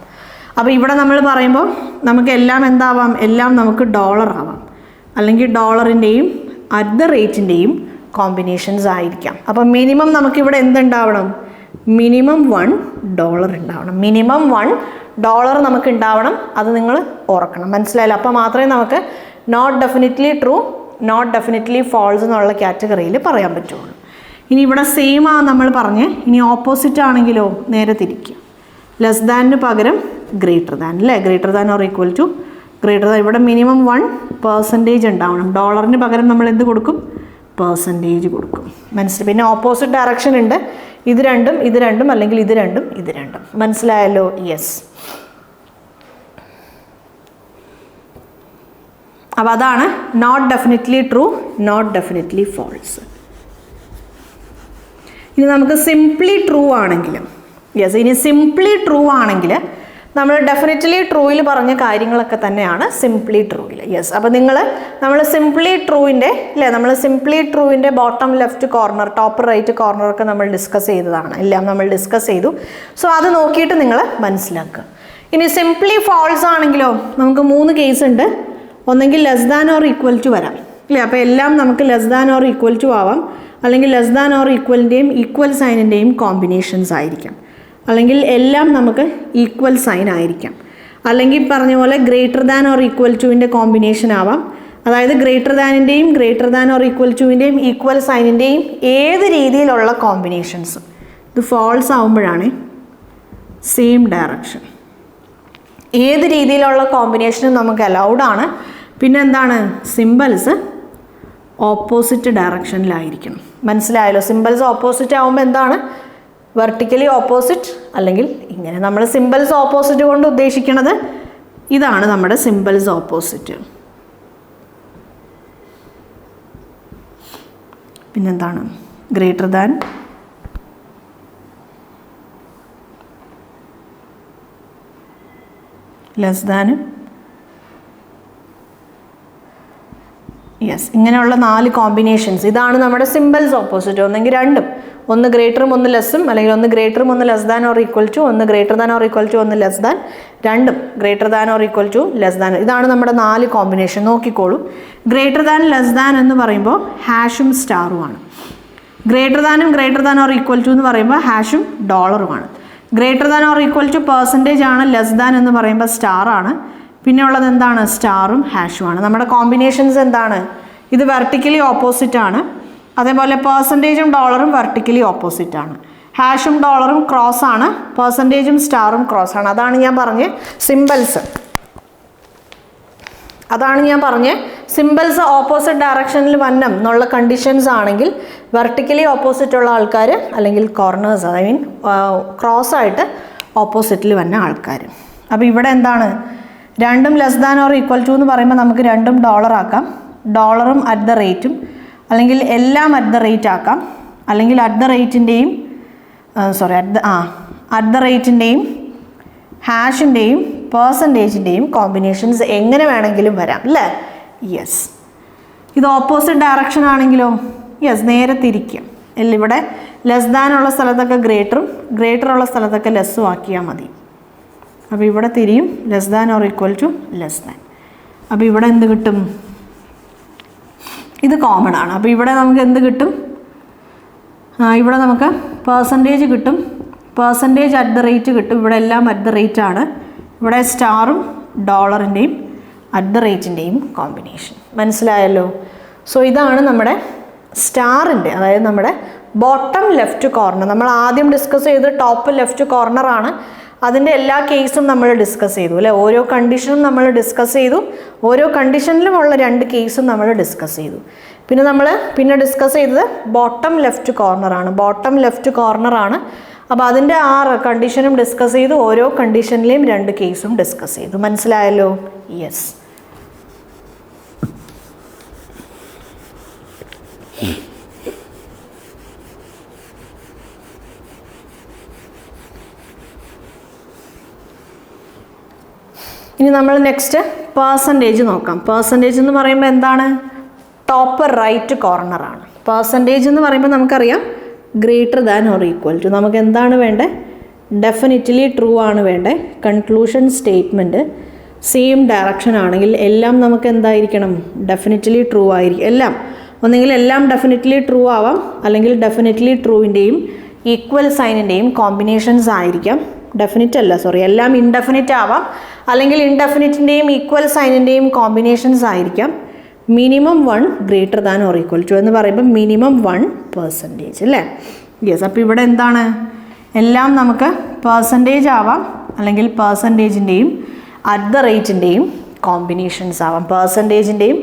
അപ്പോൾ ഇവിടെ നമ്മൾ പറയുമ്പോൾ നമുക്ക് എല്ലാം എന്താവാം? എല്ലാം നമുക്ക് ഡോളർ ആവാം, അല്ലെങ്കിൽ ഡോളറിൻ്റെയും അറ്റ് ദ റേറ്റിൻ്റെയും കോമ്പിനേഷൻസ് ആയിരിക്കാം. അപ്പം മിനിമം നമുക്കിവിടെ എന്തുണ്ടാവണം? മിനിമം $1 ഉണ്ടാവണം. മിനിമം $1 നമുക്ക് ഉണ്ടാവണം. അത് നിങ്ങൾ ഓർക്കണം. മനസ്സിലായില്ല? അപ്പോൾ മാത്രമേ നമുക്ക് not definitely true, not definitely false എന്നുള്ള കാറ്റഗറിയിൽ പറയാൻ പറ്റുള്ളൂ. ഇനി ഇവിടെ സെയിം ആ നമ്മൾ പറഞ്ഞ്, ഇനി ഓപ്പോസിറ്റ് ആണെങ്കിലോ നേരെ തിരിക്കുക. ലെസ് ദാനിന് പകരം ഗ്രേറ്റർ ദാൻ അല്ലേ. Greater than or equal to greater than. ഇവിടെ മിനിമം 1% ഉണ്ടാവണം. ഡോളറിന് പകരം നമ്മൾ എന്ത് കൊടുക്കും? പെർസെൻറ്റേജ് കൊടുക്കും. മനസ്സിലായി? പിന്നെ ഓപ്പോസിറ്റ് ഡയറക്ഷൻ ഉണ്ട്. ഇത് രണ്ടും അല്ലെങ്കിൽ ഇത് രണ്ടും. മനസ്സിലായല്ലോ? യെസ്. അപ്പോൾ അതാണ് not definitely true, not definitely false. ഇനി നമുക്ക് സിംപ്ലി ട്രൂ ആണെങ്കിലും ഇനി സിംപ്ലി ട്രൂ ആണെങ്കിൽ നമ്മൾ ഡെഫിനറ്റ്ലി ട്രൂയിൽ പറഞ്ഞ കാര്യങ്ങളൊക്കെ തന്നെയാണ് സിംപ്ലി ട്രൂയിൽ. യെസ്. അപ്പോൾ നമ്മൾ സിംപ്ലി ട്രൂവിൻ്റെ അല്ലേ, നമ്മൾ സിംപ്ലി ട്രൂവിൻ്റെ bottom left corner, top right കോർണറൊക്കെ നമ്മൾ ഡിസ്കസ് ചെയ്തതാണ്. എല്ലാം നമ്മൾ ഡിസ്കസ് ചെയ്തു. സോ അത് നോക്കിയിട്ട് നിങ്ങൾ മനസ്സിലാക്കുക. ഇനി സിംപ്ലി ഫാൾസ് ആണെങ്കിലോ നമുക്ക് 3 കേസ് ഉണ്ട്. ഒന്നെങ്കിൽ less than or equal to വരാം അല്ലേ. അപ്പോൾ എല്ലാം നമുക്ക് less than or equal to ആവാം, അല്ലെങ്കിൽ ലെസ് ദാൻ ഓർ ഈക്വലിൻ്റെയും ഈക്വൽ സൈനിൻ്റെയും കോമ്പിനേഷൻസ് ആയിരിക്കാം, അല്ലെങ്കിൽ എല്ലാം നമുക്ക് ഈക്വൽ സൈൻ ആയിരിക്കാം, അല്ലെങ്കിൽ പറഞ്ഞ പോലെ ഗ്രേറ്റർ ദാൻ ഓർ ഈക്വൽ ടുവിൻ്റെ കോമ്പിനേഷൻ ആവാം. അതായത് ഗ്രേറ്റർ ദാനിൻ്റെയും ഗ്രേറ്റർ ദാൻ ഓർ ഈക്വൽ ടുവിൻ്റെയും ഈക്വൽ സൈനിൻ്റെയും ഏത് രീതിയിലുള്ള കോമ്പിനേഷൻസും. ഇത് ഫോൾസ് ആവുമ്പോഴാണ് സെയിം ഡയറക്ഷൻ. ഏത് രീതിയിലുള്ള കോമ്പിനേഷനും നമുക്ക് അലൗഡ് ആണ്. പിന്നെ എന്താണ്, സിമ്പിൾസ് ഓപ്പോസിറ്റ് ഡയറക്ഷനിലായിരിക്കണം. മനസ്സിലായല്ലോ? സിമ്പിൾസ് ഓപ്പോസിറ്റ് ആകുമ്പോൾ എന്താണ്, വെർട്ടിക്കലി ഓപ്പോസിറ്റ് അല്ലെങ്കിൽ ഇങ്ങനെ. നമ്മൾ സിമ്പിൾസ് ഓപ്പോസിറ്റ് കൊണ്ട് ഉദ്ദേശിക്കുന്നത് ഇതാണ് നമ്മുടെ സിമ്പിൾസ് ഓപ്പോസിറ്റ്. പിന്നെന്താണ്, ഗ്രേറ്റർ ദാൻ, ലെസ് ദാനും, യെസ്, ഇങ്ങനെയുള്ള 4 കോമ്പിനേഷൻസ്. ഇതാണ് നമ്മുടെ സിമ്പിൾസ് ഓപ്പോസിറ്റ്. ഒന്നെങ്കിൽ രണ്ടും, ഒന്ന് ഗ്രേറ്ററും ഒന്ന് ലെസ്സും, അല്ലെങ്കിൽ ഒന്ന് ഗ്രേറ്ററും ഒന്ന് less than or equal to, ഒന്ന് greater than or equal to ഒന്ന് ലെസ് ദാൻ, രണ്ടും greater than or equal to less than. ഇതാണ് നമ്മുടെ 4 കോമ്പിനേഷൻ. നോക്കിക്കോളൂ, ഗ്രേറ്റർ ദാൻ ലെസ് ദാൻ എന്ന് പറയുമ്പോൾ ഹാഷും സ്റ്റാറുമാണ്. Greater than or equal to എന്ന് പറയുമ്പോൾ ഹാഷും ഡോളറുമാണ്. Greater than or equal to percentage ആണ്. ലെസ് ദാൻ എന്ന് പറയുമ്പോൾ സ്റ്റാറാണ്. പിന്നെ ഉള്ളത് എന്താണ്, സ്റ്റാറും ഹാഷുമാണ്. നമ്മുടെ കോമ്പിനേഷൻസ് എന്താണ്, ഇത് വെർട്ടിക്കലി ഓപ്പോസിറ്റ് ആണ്. അതേപോലെ പെർസെൻറ്റേജും ഡോളറും വെർട്ടിക്കലി ഓപ്പോസിറ്റ് ആണ്. ഹാഷും ഡോളറും ക്രോസ് ആണ്, പെർസെൻറ്റേജും സ്റ്റാറും ക്രോസ് ആണ്. അതാണ് ഞാൻ പറഞ്ഞ സിമ്പിൾസ്. സിമ്പിൾസ് ഓപ്പോസിറ്റ് ഡയറക്ഷനിൽ വന്നം എന്നുള്ള കണ്ടീഷൻസ് ആണെങ്കിൽ വെർട്ടിക്കലി ഓപ്പോസിറ്റ് ഉള്ള ആൾക്കാർ, അല്ലെങ്കിൽ കോർണേഴ്സ്, ഐ മീൻ ക്രോസ് ആയിട്ട് ഓപ്പോസിറ്റിൽ വന്ന ആൾക്കാർ. അപ്പോൾ ഇവിടെ എന്താണ്, രണ്ടും less than or equal to എന്ന് പറയുമ്പോൾ നമുക്ക് രണ്ടും ഡോളർ ആക്കാം. ഡോളറും അറ്റ് ദ റേറ്റും, അല്ലെങ്കിൽ എല്ലാം അറ്റ് ദ റേറ്റ് ആക്കാം. അല്ലെങ്കിൽ അറ്റ് ദ റേറ്റിൻ്റെയും ഹാഷിൻ്റെയും പെർസെൻറ്റേജിൻ്റെയും കോമ്പിനേഷൻസ് എങ്ങനെ വേണമെങ്കിലും വരാം അല്ലേ? യെസ്. ഇത് ഓപ്പോസിറ്റ് ഡയറക്ഷൻ ആണെങ്കിലോ, യെസ്, നേരെ തിരിക്കും. ഇവിടെ ലെസ് ദാൻ ഉള്ള സ്ഥലത്തൊക്കെ ഗ്രേറ്ററും ഗ്രേറ്റർ ഉള്ള സ്ഥലത്തൊക്കെ ലെസ്സും ആക്കിയാൽ മതി. അപ്പോൾ ഇവിടെ തിരിയും, less than or equal to less than. അപ്പോൾ ഇവിടെ എന്ത് കിട്ടും, ഇത് കോമൺ ആണ്. അപ്പോൾ ഇവിടെ നമുക്ക് എന്ത് കിട്ടും, ഇവിടെ നമുക്ക് പെർസെൻറ്റേജ് കിട്ടും, പെർസെൻറ്റേജ് അറ്റ് ദ റേറ്റ് കിട്ടും. ഇവിടെ എല്ലാം അറ്റ് ദ റേറ്റ് ആണ്. ഇവിടെ സ്റ്റാറും ഡോളറിൻ്റെയും അറ്റ് ദ റേറ്റിൻ്റെയും കോമ്പിനേഷൻ. മനസ്സിലായല്ലോ? സോ ഇതാണ് നമ്മുടെ സ്റ്റാറിൻ്റെ, അതായത് നമ്മുടെ ബോട്ടം ലെഫ്റ്റ് കോർണർ. നമ്മൾ ആദ്യം ഡിസ്കസ് ചെയ്ത് ടോപ്പ് ലെഫ്റ്റ് കോർണറാണ്. അതിൻ്റെ എല്ലാ കേസും നമ്മൾ ഡിസ്കസ് ചെയ്തു അല്ലേ? ഓരോ കണ്ടീഷനും നമ്മൾ ഡിസ്കസ് ചെയ്തു. ഓരോ കണ്ടീഷനിലുമുള്ള 2 കേസും നമ്മൾ ഡിസ്കസ് ചെയ്തു. പിന്നെ ഡിസ്കസ് ചെയ്തത് ബോട്ടം ലെഫ്റ്റ് കോർണറാണ്. അപ്പോൾ അതിൻ്റെ ആ കണ്ടീഷനും ഡിസ്കസ് ചെയ്തു. ഓരോ കണ്ടീഷനിലെയും 2 കേസും ഡിസ്കസ് ചെയ്തു. മനസ്സിലായല്ലോ? യെസ്. ഇനി നമ്മൾ നെക്സ്റ്റ് പെർസെൻറ്റേജ് നോക്കാം. പെർസെൻറ്റേജ് എന്ന് പറയുമ്പോൾ എന്താണ്, ടോപ്പ് റൈറ്റ് കോർണറാണ്. പെർസെൻറ്റേജ് എന്ന് പറയുമ്പോൾ നമുക്കറിയാം greater than or equal to. നമുക്ക് എന്താണ് വേണ്ടത്, ഡെഫിനിറ്റ്ലി ട്രൂ ആണ് വേണ്ടത്. കൺക്ലൂഷൻ സ്റ്റേറ്റ്മെൻറ്റ് സെയിം ഡയറക്ഷൻ ആണെങ്കിൽ എല്ലാം നമുക്ക് എന്തായിരിക്കണം, ഡെഫിനിറ്റ്ലി ട്രൂ ആയിരിക്കും. ഒന്നെങ്കിൽ എല്ലാം ഡെഫിനിറ്റ്ലി ട്രൂ ആവാം, അല്ലെങ്കിൽ ഡെഫിനിറ്റ്ലി ട്രൂവിൻ്റെയും ഈക്വൽ സൈനിൻ്റെയും കോമ്പിനേഷൻസ് ആയിരിക്കാം. എല്ലാം ഇൻഡെഫിനിറ്റ് ആവാം, അല്ലെങ്കിൽ ഇൻഡെഫിനിറ്റിൻ്റെയും ഈക്വൽ സൈനിൻ്റെയും കോമ്പിനേഷൻസ് ആയിരിക്കാം. Minimum 1 greater than or equal to എന്ന് പറയുമ്പോൾ മിനിമം 1% അല്ലേ? യെസ്. അപ്പോൾ ഇവിടെ എന്താണ്, എല്ലാം നമുക്ക് പെർസെൻറ്റേജ് ആവാം, അല്ലെങ്കിൽ പെർസെൻറ്റേജിൻ്റെയും അറ്റ് ദ റേറ്റിൻ്റെയും കോമ്പിനേഷൻസ് ആവാം. പെർസെൻറ്റേജിൻ്റെയും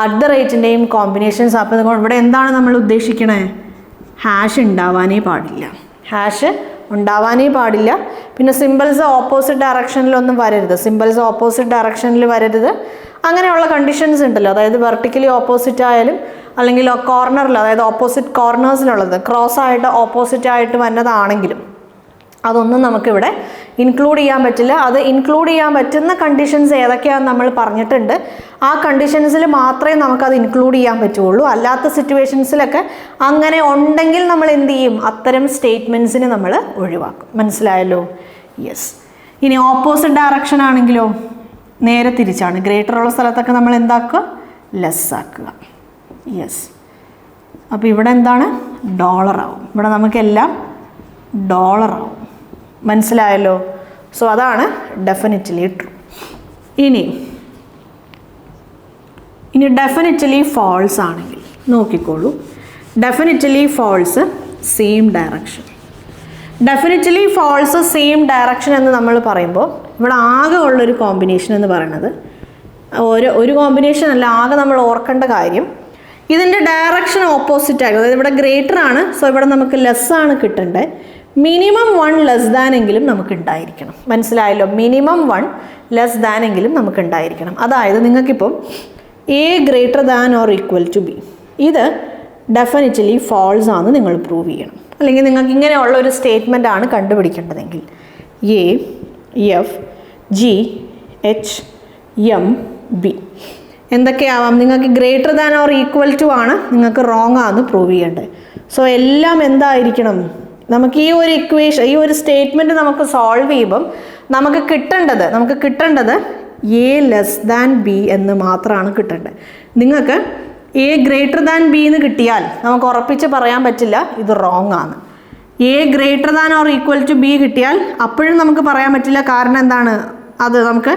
അറ്റ് ദ റേറ്റിൻ്റെയും കോമ്പിനേഷൻസ്. അപ്പോൾ ഇവിടെ എന്താണ് നമ്മൾ ഉദ്ദേശിക്കണേ, ഹാഷ് ഉണ്ടാവാനേ പാടില്ല. പിന്നെ സിമ്പിൾസ് ഓപ്പോസിറ്റ് ഡയറക്ഷനിലൊന്നും വരരുത്. അങ്ങനെയുള്ള കണ്ടീഷൻസ് ഉണ്ടല്ലോ. അതായത് വെർട്ടിക്കലി ഓപ്പോസിറ്റ് ആയാലും, അല്ലെങ്കിൽ കോർണറിൽ, അതായത് ഓപ്പോസിറ്റ് കോർണേഴ്സിലുള്ളത് ക്രോസ് ആയിട്ട് ഓപ്പോസിറ്റ് ആയിട്ട് വന്നതാണെങ്കിലും അതൊന്നും നമുക്കിവിടെ ഇൻക്ലൂഡ് ചെയ്യാൻ പറ്റില്ല. അത് ഇൻക്ലൂഡ് ചെയ്യാൻ പറ്റുന്ന കണ്ടീഷൻസ് ഏതൊക്കെയാണെന്ന് നമ്മൾ പറഞ്ഞിട്ടുണ്ട്. ആ കണ്ടീഷൻസിൽ മാത്രമേ നമുക്കത് ഇൻക്ലൂഡ് ചെയ്യാൻ പറ്റുള്ളൂ. അല്ലാത്ത സിറ്റുവേഷൻസിലൊക്കെ അങ്ങനെ ഉണ്ടെങ്കിൽ നമ്മൾ എന്ത് ചെയ്യും, അത്തരം സ്റ്റേറ്റ്മെൻറ്റ്സിനെ നമ്മൾ ഒഴിവാക്കും. മനസ്സിലായല്ലോ? യെസ്. ഇനി ഓപ്പോസിറ്റ് ഡയറക്ഷൻ ആണെങ്കിലോ നേരെ തിരിച്ചാണ്. ഗ്രേറ്റർ ഉള്ള സ്ഥലത്തൊക്കെ നമ്മൾ എന്താക്കുക, ലെസ് ആക്കുക. യെസ്. അപ്പോൾ ഇവിടെ എന്താണ്, ഡോളറാവും. ഇവിടെ നമുക്കെല്ലാം ഡോളറാവും. മനസ്സിലായല്ലോ? സോ അതാണ് ഡെഫിനിറ്റ്ലി ട്രൂ. ഇനി ഡെഫിനിറ്റ്ലി ഫാൾസ് ആണെങ്കിൽ നോക്കിക്കോളൂ. Definitely false same direction. Definitely false same direction എന്ന് നമ്മൾ പറയുമ്പോൾ ഇവിടെ ആകെ ഉള്ളൊരു കോമ്പിനേഷൻ എന്ന് പറയുന്നത് ഒരു കോമ്പിനേഷൻ അല്ല, ആകെ നമ്മൾ ഓർക്കേണ്ട കാര്യം ഇതിൻ്റെ ഡയറക്ഷൻ ഓപ്പോസിറ്റ് ആയിരിക്കും. അതായത് ഇവിടെ ഗ്രേറ്റർ ആണ്, സോ ഇവിടെ നമുക്ക് ലെസ് ആണ് കിട്ടേണ്ടത്. മിനിമം 1 ലെസ് ദാൻ എങ്കിലും നമുക്ക് ഉണ്ടായിരിക്കണം. മനസ്സിലായല്ലോ? മിനിമം 1 ലെസ് ദാൻ എങ്കിലും നമുക്ക് ഉണ്ടായിരിക്കണം. അതായത് നിങ്ങൾക്കിപ്പം A greater than or equal to B, ഇത് ഡെഫിനിറ്റ്ലി ഫാൾസ് ആണെന്ന് നിങ്ങൾ പ്രൂവ് ചെയ്യണം. അല്ലെങ്കിൽ നിങ്ങൾക്ക് ഇങ്ങനെയുള്ള ഒരു സ്റ്റേറ്റ്മെൻ്റ് ആണ് കണ്ടുപിടിക്കേണ്ടതെങ്കിൽ A F G H M B എന്തൊക്കെയാവാം? നിങ്ങൾക്ക് greater than or equal to ആണ് നിങ്ങൾക്ക് റോങ് ആണെന്ന് പ്രൂവ് ചെയ്യേണ്ടത്. സോ എല്ലാം എന്തായിരിക്കണം? നമുക്ക് ഈ ഒരു ഇക്വേഷൻ, ഈ ഒരു സ്റ്റേറ്റ്മെൻറ്റ് നമുക്ക് സോൾവ് ചെയ്യുമ്പം നമുക്ക് കിട്ടേണ്ടത് എ ലെസ് ദാൻ ബി എന്ന് മാത്രമാണ് കിട്ടേണ്ടത്. നിങ്ങൾക്ക് എ ഗ്രേറ്റർ ദാൻ ബി എന്ന് കിട്ടിയാൽ നമുക്ക് ഉറപ്പിച്ച് പറയാൻ പറ്റില്ല ഇത് റോങ് ആണ്. A greater than or equal to B കിട്ടിയാൽ അപ്പോഴും നമുക്ക് പറയാൻ പറ്റില്ല. കാരണം എന്താണ്? അത് നമുക്ക്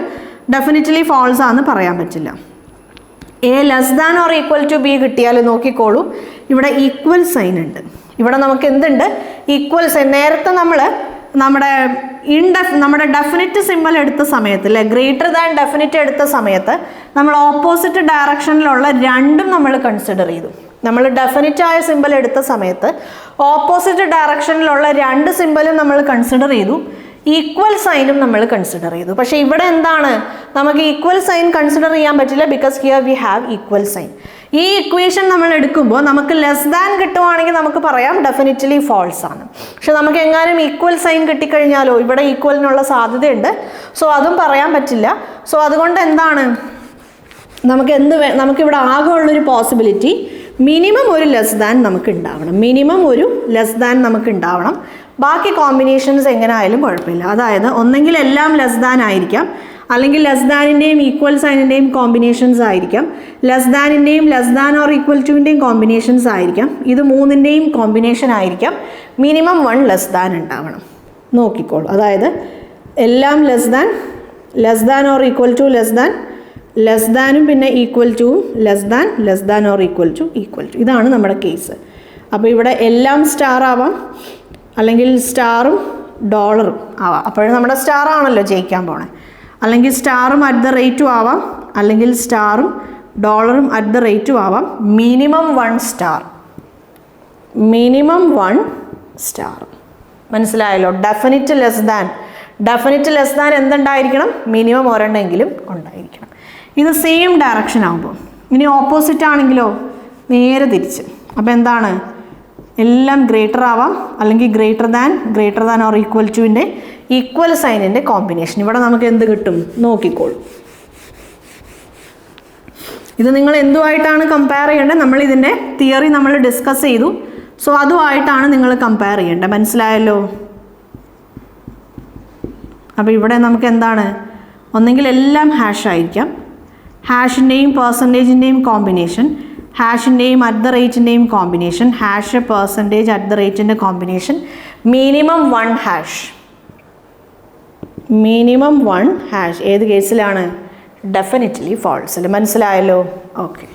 ഡെഫിനിറ്റ്ലി ഫാൾസ് ആണെന്ന് പറയാൻ പറ്റില്ല. A less than or equal to B കിട്ടിയാൽ നോക്കിക്കോളൂ, ഇവിടെ ഈക്വൽ സൈൻ ഉണ്ട്. ഇവിടെ നമുക്ക് എന്തുണ്ട്? Equal sign. നേരത്തെ നമ്മൾ നമ്മുടെ ഡെഫിനിറ്റ് സിമ്പൽ എടുത്ത സമയത്ത് അല്ലെ, ഗ്രേറ്റർ ദാൻ ഡെഫിനിറ്റ് എടുത്ത സമയത്ത് നമ്മൾ ഓപ്പോസിറ്റ് ഡയറക്ഷനിലുള്ള രണ്ടും നമ്മൾ കൺസിഡർ ചെയ്തു. നമ്മൾ ഡെഫിനിറ്റ് ആയ സിമ്പൽ എടുത്ത സമയത്ത് ഓപ്പോസിറ്റ് ഡയറക്ഷനിലുള്ള രണ്ട് സിമ്പലും നമ്മൾ കൺസിഡർ ചെയ്തു, ഈക്വൽ സൈനും നമ്മൾ കൺസിഡർ ചെയ്തു. പക്ഷേ ഇവിടെ എന്താണ്? നമുക്ക് ഈക്വൽ സൈൻ കൺസിഡർ ചെയ്യാൻ പറ്റില്ല, because here we have equal sign. ഈ ഇക്വേഷൻ നമ്മൾ എടുക്കുമ്പോൾ നമുക്ക് ലെസ് ദാൻ കിട്ടുവാണെങ്കിൽ നമുക്ക് പറയാം ഡെഫിനിറ്റ്ലി ഫാൾസ് ആണ്. പക്ഷെ നമുക്ക് എങ്ങാനും ഈക്വൽ സൈൻ കിട്ടിക്കഴിഞ്ഞാലോ ഇവിടെ ഈക്വലിനുള്ള സാധ്യതയുണ്ട്, സോ അതും പറയാൻ പറ്റില്ല. സോ അതുകൊണ്ട് എന്താണ് നമുക്കിവിടെ ആകെ ഉള്ളൊരു പോസിബിലിറ്റി മിനിമം ഒരു ലെസ് ദാൻ നമുക്ക് ഉണ്ടാവണം. ബാക്കി കോമ്പിനേഷൻസ് എങ്ങനെ ആയാലും കുഴപ്പമില്ല. അതായത് ഒന്നെങ്കിൽ എല്ലാം ലെസ് ദാൻ ആയിരിക്കാം, അല്ലെങ്കിൽ ലെസ് ദാനിൻ്റെയും ഈക്വൽ സൈനിൻ്റെയും കോമ്പിനേഷൻസ് ആയിരിക്കാം, ലെസ് ദാനിൻ്റെയും ലെസ് ദാൻ ഓർ ഈക്വൽ ടുവിൻ്റെയും കോമ്പിനേഷൻസ് ആയിരിക്കാം, ഇത് മൂന്നിൻ്റെയും കോമ്പിനേഷൻ ആയിരിക്കാം. മിനിമം 1 ലെസ് ദാൻ ഉണ്ടാവണം. നോക്കിക്കോളൂ, അതായത് എല്ലാം less than or equal to less ദാനും പിന്നെ ഈക്വൽ ടുവും less than or equal to ഇതാണ് നമ്മുടെ കേസ്. അപ്പോൾ ഇവിടെ എല്ലാം സ്റ്റാർ ആവാം, അല്ലെങ്കിൽ സ്റ്റാറും ഡോളറും ആവാം. അപ്പോഴും നമ്മുടെ സ്റ്റാർ ആണല്ലോ ജയിക്കാൻ പോണേ. അല്ലെങ്കിൽ സ്റ്റാറും അറ്റ് ദ റേറ്റും ആവാം, അല്ലെങ്കിൽ സ്റ്റാറും ഡോളറും അറ്റ് ദ റേറ്റും ആവാം. Minimum 1 star. മനസ്സിലായല്ലോ? ഡെഫിനിറ്റ് ലെസ് ദാൻ എന്തുണ്ടായിരിക്കണം? മിനിമം ഒരെണ്ണമെങ്കിലും ഉണ്ടായിരിക്കണം. ഇത് സെയിം ഡയറക്ഷൻ ആകുമ്പോൾ. ഇനി ഓപ്പോസിറ്റ് ആണെങ്കിലോ നേരെ തിരിച്ച്. അപ്പോൾ എന്താണ്? എല്ലാം ഗ്രേറ്റർ ആവാം, അല്ലെങ്കിൽ ഗ്രേറ്റർ ദാൻ ഓർ ഈക്വൽ ടുവിൻ്റെ ഈക്വൽ സൈനിൻ്റെ കോമ്പിനേഷൻ. ഇവിടെ നമുക്ക് എന്ത് കിട്ടും? നോക്കിക്കോളൂ. ഇത് നിങ്ങൾ എന്തുമായിട്ടാണ് കമ്പയർ ചെയ്യേണ്ടത്? നമ്മൾ ഇതിൻ്റെ തിയറി നമ്മൾ ഡിസ്കസ് ചെയ്തു. സോ അതുമായിട്ടാണ് നിങ്ങൾ കമ്പയർ ചെയ്യേണ്ടത്. മനസ്സിലായല്ലോ? അപ്പോൾ ഇവിടെ നമുക്ക് എന്താണ്? ഒന്നെങ്കിൽ എല്ലാം ഹാഷ് ആയിരിക്കാം, ഹാഷിൻ്റെയും പെർസെൻറ്റേജിൻ്റെയും കോമ്പിനേഷൻ, ഹാഷിൻ്റെയും അറ്റ് ദ റേറ്റിൻ്റെയും combination, hash percentage at the റേറ്റിൻ്റെ കോമ്പിനേഷൻ, മിനിമം 1 ഹാഷ്. ഏത് കേസിലാണ്? ഡെഫിനിറ്റ്ലി ഫാൾസിൽ. മനസ്സിലായല്ലോ? ഓക്കെ.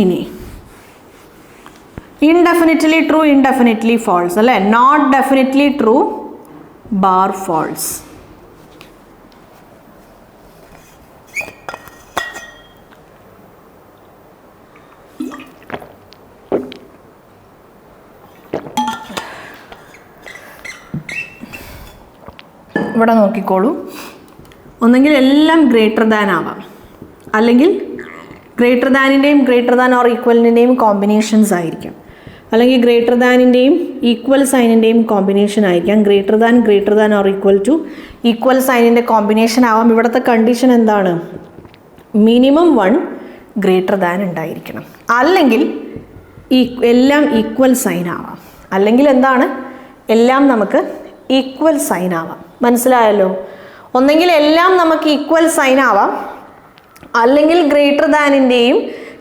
ഇനി ഇൻഡെഫിനിറ്റ്ലി ട്രൂ, ഇൻഡെഫിനിറ്റ്ലി ഫാൾസ് അല്ലേ? Not definitely true, bar false. ഇവിടെ നോക്കിക്കോളൂ, ഒന്നെങ്കിൽ എല്ലാം ഗ്രേറ്റർ ദാൻ ആവാം, അല്ലെങ്കിൽ ഗ്രേറ്റർ ദാനിൻ്റെയും ഗ്രേറ്റർ ദാൻ ഓർ ഈക്വലിൻ്റെയും കോമ്പിനേഷൻസ് ആയിരിക്കാം, അല്ലെങ്കിൽ ഗ്രേറ്റർ ദാനിൻ്റെയും ഈക്വൽ സൈനിൻ്റെയും കോമ്പിനേഷൻ ആയിരിക്കാം, greater than or equal to equal സൈനിൻ്റെ കോമ്പിനേഷൻ ആവാം. ഇവിടുത്തെ കണ്ടീഷൻ എന്താണ്? മിനിമം 1 ഗ്രേറ്റർ ദാൻ ഉണ്ടായിരിക്കണം, അല്ലെങ്കിൽ എല്ലാം ഈക്വൽ സൈൻ ആവാം, അല്ലെങ്കിൽ എന്താണ്? എല്ലാം നമുക്ക് ഈക്വൽ സൈൻ ആവാം. മനസ്സിലായല്ലോ? ഒന്നെങ്കിൽ എല്ലാം നമുക്ക് ഈക്വൽ സൈൻ ആവാം, അല്ലെങ്കിൽ ഗ്രേറ്റർ ദാനിൻ്റെയും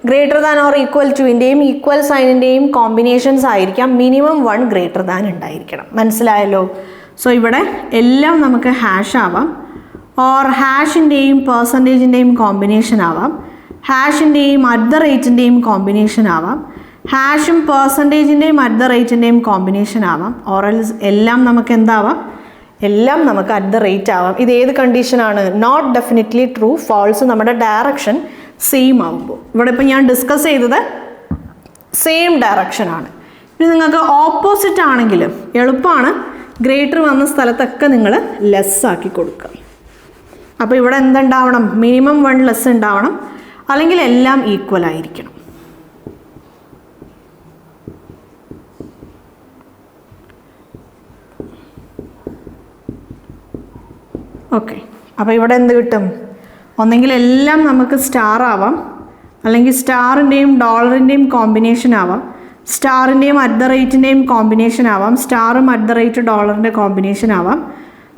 ഗ്രേറ്റർ ദാൻ ഓർ ഈക്വൽ ടുവിൻ്റെയും ഈക്വൽ സൈനിൻ്റെയും കോമ്പിനേഷൻസ് ആയിരിക്കാം മിനിമം 1 ഗ്രേറ്റർ ദാൻ ഉണ്ടായിരിക്കണം. മനസ്സിലായല്ലോ? സോ ഇവിടെ എല്ലാം നമുക്ക് ഹാഷ് ആവാം, ഓർ ഹാഷിൻ്റെയും പെർസെൻറ്റേജിൻ്റെയും കോമ്പിനേഷൻ ആവാം, ഹാഷിൻ്റെയും അറ്റ് ദ റേറ്റിൻ്റെയും കോമ്പിനേഷൻ ആവാം, ഹാഷും പെർസെൻറ്റേജിൻ്റെയും അറ്റ് ദ റേറ്റിൻ്റെയും കോമ്പിനേഷൻ ആവാം, ഓറൽസ് എല്ലാം നമുക്ക് എന്താവാം, എല്ലാം നമുക്ക് അറ്റ് ദ റേറ്റ് ആവാം. ഇത് ഏത് കണ്ടീഷനാണ്? നോട്ട് ഡെഫിനറ്റ്ലി ട്രൂ, ഫാൾസ് നമ്മുടെ ഡയറക്ഷൻ സെയിം ആകുമ്പോൾ. ഇവിടെ ഇപ്പോൾ ഞാൻ ഡിസ്കസ് ചെയ്തത് സെയിം ഡയറക്ഷനാണ്. ഇനി നിങ്ങൾക്ക് ഓപ്പോസിറ്റ് ആണെങ്കിലും എളുപ്പമാണ്, ഗ്രേറ്റർ വന്ന സ്ഥലത്തൊക്കെ നിങ്ങൾ ലെസ് ആക്കി കൊടുക്കുക. അപ്പോൾ ഇവിടെ എന്തുണ്ടാവണം? മിനിമം 1 ലെസ് ഉണ്ടാവണം, അല്ലെങ്കിൽ എല്ലാം ഈക്വൽ ആയിരിക്കണം. ഓക്കെ, അപ്പോൾ ഇവിടെ എന്ത് കിട്ടും? ഒന്നെങ്കിൽ എല്ലാം നമുക്ക് സ്റ്റാർ ആവാം, അല്ലെങ്കിൽ സ്റ്റാറിൻ്റെയും ഡോളറിൻ്റെയും കോമ്പിനേഷൻ ആവാം, സ്റ്റാറിൻ്റെയും അറ്റ് ദ റേറ്റിൻ്റെയും കോമ്പിനേഷൻ ആവാം, സ്റ്റാറും അറ്റ് ദ റേറ്റ് ഡോളറിൻ്റെ കോമ്പിനേഷൻ ആവാം,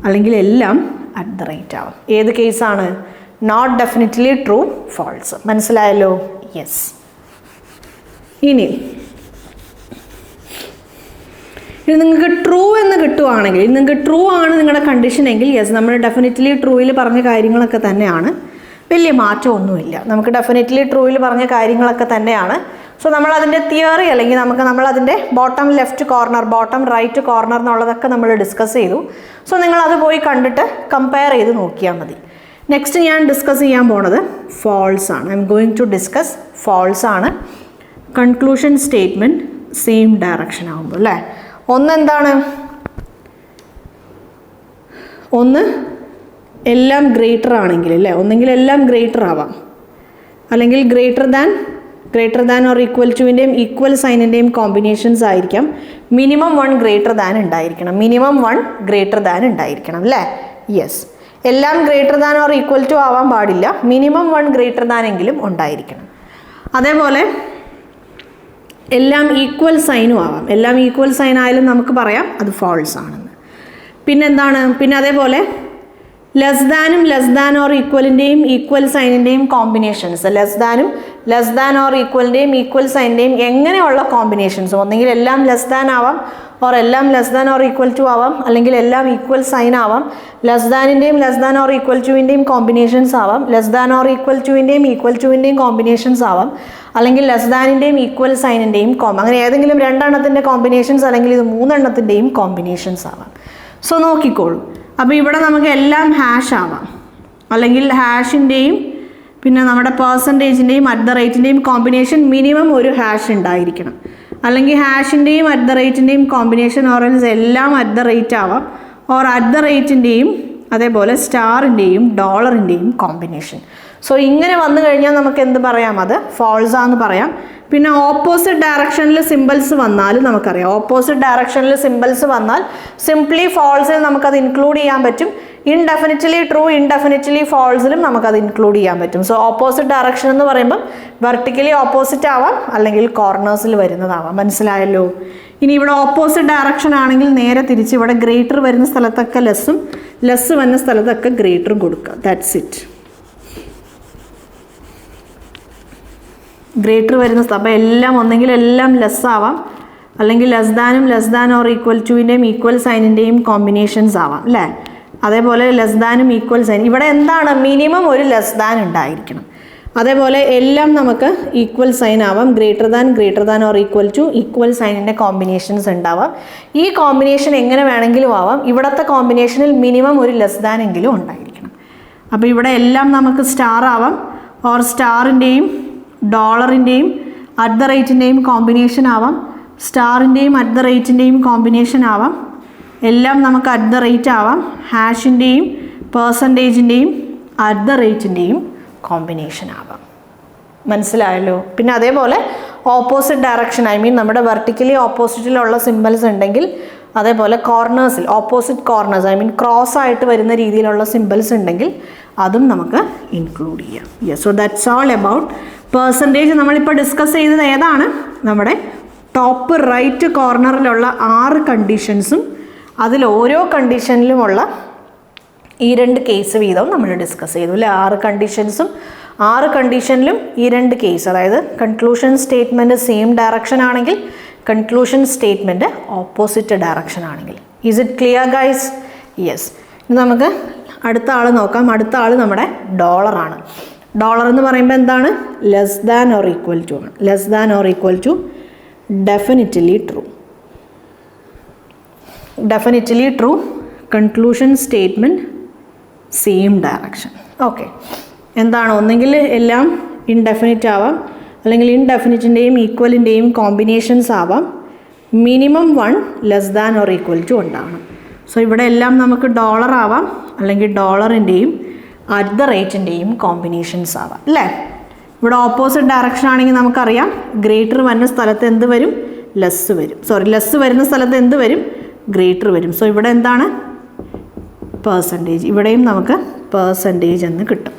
അല്ലെങ്കിൽ എല്ലാം അറ്റ് ദ റേറ്റ് ആവാം. ഏത് കേസാണ്? Not definitely true, false. മനസ്സിലായല്ലോ? യെസ്. ഇനി നിങ്ങൾക്ക് ട്രൂ എന്ന് കിട്ടുവാണെങ്കിൽ, നിങ്ങൾക്ക് ട്രൂ ആണ് നിങ്ങളുടെ കണ്ടീഷൻ എങ്കിൽ യെസ്, നമ്മൾ ഡെഫിനറ്റ്ലി ട്രൂയിൽ പറഞ്ഞ കാര്യങ്ങളൊക്കെ തന്നെയാണ്, വലിയ മാറ്റമൊന്നുമില്ല. നമുക്ക് ഡെഫിനറ്റ്ലി ട്രൂയിൽ പറഞ്ഞ കാര്യങ്ങളൊക്കെ തന്നെയാണ്. സോ നമ്മളതിൻ്റെ തിയറി അല്ലെങ്കിൽ നമ്മളതിൻ്റെ bottom left corner, bottom right corner എന്നുള്ളതൊക്കെ നമ്മൾ ഡിസ്കസ് ചെയ്തു. സോ നിങ്ങളത് പോയി കണ്ടിട്ട് കമ്പയർ ചെയ്ത് നോക്കിയാൽ മതി. നെക്സ്റ്റ് ഞാൻ ഡിസ്കസ് ചെയ്യാൻ പോണത് ഫാൾസ് ആണ്. I'm going to discuss false ആണ്. കൺക്ലൂഷൻ സ്റ്റേറ്റ്മെൻറ്റ് സെയിം ഡയറക്ഷൻ ആകുമ്പോൾ അല്ലേ? ഒന്നെന്താണ്? ഒന്ന് എല്ലാം ഗ്രേറ്റർ ആണെങ്കിൽ അല്ലേ, ഒന്നെങ്കിൽ എല്ലാം ഗ്രേറ്റർ ആവാം, അല്ലെങ്കിൽ ഗ്രേറ്റർ ദാൻ ഓർ ഈക്വൽ ടുവിൻ്റെയും ഈക്വൽ സൈനിൻ്റെയും കോമ്പിനേഷൻസ് ആയിരിക്കാം. മിനിമം 1 ഗ്രേറ്റർ ദാൻ ഉണ്ടായിരിക്കണം, മിനിമം 1 ഗ്രേറ്റർ ദാൻ ഉണ്ടായിരിക്കണം അല്ലേ? യെസ്. എല്ലാം greater than or equal to ആവാൻ പാടില്ല, മിനിമം 1 ഗ്രേറ്റർ ദാൻ എങ്കിലും ഉണ്ടായിരിക്കണം. അതേപോലെ എല്ലാം ഈക്വൽ സൈനും ആവാം, എല്ലാം ഈക്വൽ സൈൻ ആയാലും നമുക്ക് പറയാം അത് ഫാൾസ് ആണെന്ന്. പിന്നെന്താണ്? പിന്നെ അതേപോലെ ലെസ് ദാൻ ഓർ ഈക്വലിൻ്റെയും ഈക്വൽ സൈനിൻ്റെയും കോമ്പിനേഷൻസ്, ലെസ് ദാൻ ഓർ ഈക്വലിൻ്റെയും ഈക്വൽ സൈനിൻ്റെയും എങ്ങനെയുള്ള കോമ്പിനേഷൻസ്, ഒന്നെങ്കിൽ എല്ലാം ലെസ് ദാൻ ആവാം, ഓർ എല്ലാം less than or equal to ആവാം, അല്ലെങ്കിൽ എല്ലാം ഈക്വൽ സൈൻ ആവാം, ലെസ് ദാൻ ഓർ ഈക്വൽ ടുവിൻ്റെയും കോമ്പിനേഷൻസ് ആവാം, ലെസ് ദാൻ ഓർ ഈക്വൽ ടുവിൻ്റെയും ഈക്വൽ ടുവിൻ്റെയും കോമ്പിനേഷൻസ് ആവാം, അല്ലെങ്കിൽ ലെസ് ദാനിൻ്റെയും ഈക്വൽ സൈനിൻ്റെയും അങ്ങനെ ഏതെങ്കിലും 2 എണ്ണത്തിൻ്റെ കോമ്പിനേഷൻസ്, അല്ലെങ്കിൽ ഇത് 3 എണ്ണത്തിൻ്റെയും കോമ്പിനേഷൻസ് ആവാം. സോ നോക്കിക്കോളൂ. അപ്പോൾ ഇവിടെ നമുക്ക് എല്ലാം ഹാഷ് ആവാം, അല്ലെങ്കിൽ ഹാഷിൻ്റെയും പിന്നെ നമ്മുടെ പെർസെൻറ്റേജിൻ്റെയും അറ്റ് ദ റേറ്റിൻ്റെയും കോമ്പിനേഷൻ മിനിമം ഒരു ഹാഷ് ഉണ്ടായിരിക്കണം, അല്ലെങ്കിൽ ഹാഷിൻ്റെയും അറ്റ് ദ റേറ്റിൻ്റെയും കോമ്പിനേഷൻ ഓറൽസ് എല്ലാം അറ്റ് ദ റേറ്റ് ആവാം, ഓർ അറ്റ് ദ റേറ്റിൻ്റെയും അതേപോലെ സ്റ്റാറിൻ്റെയും ഡോളറിൻ്റെയും കോമ്പിനേഷൻ. സോ ഇങ്ങനെ വന്നു കഴിഞ്ഞാൽ നമുക്ക് എന്ത് പറയാം? അത് ഫാൾസ് ആണെന്ന് പറയാം. പിന്നെ ഓപ്പോസിറ്റ് ഡയറക്ഷനിൽ സിമ്പിൾസ് വന്നാലും നമുക്കറിയാം, ഓപ്പോസിറ്റ് ഡയറക്ഷനിൽ സിമ്പിൾസ് വന്നാൽ സിംപ്ലി ഫാൾസിൽ നമുക്കത് ഇൻക്ലൂഡ് ചെയ്യാൻ പറ്റും, ഇൻഡെഫിനിറ്റ്ലി ട്രൂ ഇൻഡെഫിനിറ്റ്ലി ഫാൾസിലും നമുക്കത് ഇൻക്ലൂഡ് ചെയ്യാൻ പറ്റും. സോ ഓപ്പോസിറ്റ് ഡയറക്ഷൻ എന്ന് പറയുമ്പം വെർട്ടിക്കലി ഓപ്പോസിറ്റ് ആവാം, അല്ലെങ്കിൽ കോർണേഴ്സിൽ വരുന്നതാവാം. മനസ്സിലായല്ലോ? ഇനി ഇവിടെ ഓപ്പോസിറ്റ് ഡയറക്ഷൻ ആണെങ്കിൽ നേരെ തിരിച്ച് ഇവിടെ ഗ്രേറ്റർ വരുന്ന സ്ഥലത്തൊക്കെ ലെസ്സും, ലെസ് വരുന്ന സ്ഥലത്തൊക്കെ ഗ്രേറ്ററും കൊടുക്കുക. That's it. ഗ്രേറ്റർ വരുന്ന അപ്പോൾ എല്ലാം ഒന്നെങ്കിൽ എല്ലാം ലെസ് ആവാം, അല്ലെങ്കിൽ ലെസ് ദാൻ ഓർ ഈക്വൽ ടുവിൻ്റെയും ഈക്വൽ സൈനിൻ്റെയും കോമ്പിനേഷൻസ് ആവാം അല്ലേ? അതേപോലെ ലെസ് ദാനും ഈക്വൽ സൈൻ, ഇവിടെ എന്താണ്? മിനിമം ഒരു ലെസ് ദാൻ ഉണ്ടായിരിക്കണം. അതേപോലെ എല്ലാം നമുക്ക് ഈക്വൽ സൈൻ ആവാം, greater than or equal to equal സൈനിൻ്റെ കോമ്പിനേഷൻസ് ഉണ്ടാവാം. ഈ കോമ്പിനേഷൻ എങ്ങനെ വേണമെങ്കിലും ആവാം, ഇവിടുത്തെ കോമ്പിനേഷനിൽ മിനിമം ഒരു ലെസ് ദാൻ എങ്കിലും ഉണ്ടായിരിക്കണം. അപ്പോൾ ഇവിടെ എല്ലാം നമുക്ക് സ്റ്റാർ ആവാം, ഓർ സ്റ്റാറിൻ്റെയും ഡോളറിൻ്റെയും അറ്റ് ദ റേറ്റിൻ്റെയും കോമ്പിനേഷൻ ആവാം, സ്റ്റാറിൻ്റെയും അറ്റ് ദ റേറ്റിൻ്റെയും കോമ്പിനേഷൻ ആവാം, എല്ലാം നമുക്ക് അറ്റ് ദ റേറ്റ് ആവാം, ഹാഷിൻ്റെയും പെർസെൻറ്റേജിൻ്റെയും അറ്റ് ദ റേറ്റിൻ്റെയും കോമ്പിനേഷൻ ആവാം. മനസ്സിലായല്ലോ? പിന്നെ അതേപോലെ ഓപ്പോസിറ്റ് ഡയറക്ഷൻ, ഐ മീൻ നമ്മുടെ വെർട്ടിക്കലി ഓപ്പോസിറ്റിലുള്ള സിമ്പിൾസ് ഉണ്ടെങ്കിൽ, അതേപോലെ കോർണേഴ്സിൽ opposite corners I mean cross ആയിട്ട് വരുന്ന രീതിയിലുള്ള സിമ്പിൾസ് ഉണ്ടെങ്കിൽ അതും നമുക്ക് ഇൻക്ലൂഡ് ചെയ്യാം. Yes, so that's all about percentage. നമ്മളിപ്പോൾ ഡിസ്കസ് ചെയ്തത് ഏതാണ്? നമ്മുടെ ടോപ്പ് റൈറ്റ് കോർണറിലുള്ള 6 കണ്ടീഷൻസും അതിൽ ഓരോ കണ്ടീഷനിലുമുള്ള ഈ 2 കേസ് വീതവും നമ്മൾ ഡിസ്കസ് ചെയ്തു അല്ലേ? 6 കണ്ടീഷൻസും 6 കണ്ടീഷനിലും ഈ 2 കേസ്, അതായത് കൺക്ലൂഷൻ സ്റ്റേറ്റ്മെൻറ്റ് സെയിം ഡയറക്ഷൻ ആണെങ്കിൽ, കൺക്ലൂഷൻ സ്റ്റേറ്റ്മെൻറ്റ് ഓപ്പോസിറ്റ് ഡയറക്ഷൻ ആണെങ്കിൽ. Is it clear guys? Yes. ഇനി നമുക്ക് അടുത്ത ആൾ നോക്കാം. അടുത്ത ആൾ നമ്മുടെ ഡോളറാണ്. ഡോളർ എന്ന് പറയുമ്പോൾ എന്താണ്? Less than or equal to ആണ്. Less than or equal to definitely true. Definitely true, conclusion statement same direction. Okay, എന്താണ്? ഒന്നെങ്കിൽ എല്ലാം ഇൻഡെഫിനിറ്റ് ആവാം, അല്ലെങ്കിൽ ഇൻഡെഫിനിറ്റിൻ്റെയും ഈക്വലിൻ്റെയും കോമ്പിനേഷൻസ് ആവാം. Minimum 1 less than or equal to ഉണ്ടാവണം. സോ ഇവിടെ എല്ലാം നമുക്ക് ഡോളർ ആവാം, അല്ലെങ്കിൽ ഡോളറിൻ്റെയും അറ്റ് ദ റേറ്റിൻ്റെയും കോമ്പിനേഷൻസ് ആവാം, അല്ലേ? ഇവിടെ ഓപ്പോസിറ്റ് ഡയറക്ഷൻ ആണെങ്കിൽ നമുക്കറിയാം ഗ്രേറ്റർ വരുന്ന സ്ഥലത്ത് എന്ത് വരും? ലെസ് വരും. ലെസ് വരുന്ന സ്ഥലത്ത് എന്ത് വരും? ഗ്രേറ്റർ വരും. സോ ഇവിടെ എന്താണ്? പെർസെൻറ്റേജ്. ഇവിടെയും നമുക്ക് പെർസെൻറ്റേജ് എന്ന് കിട്ടും.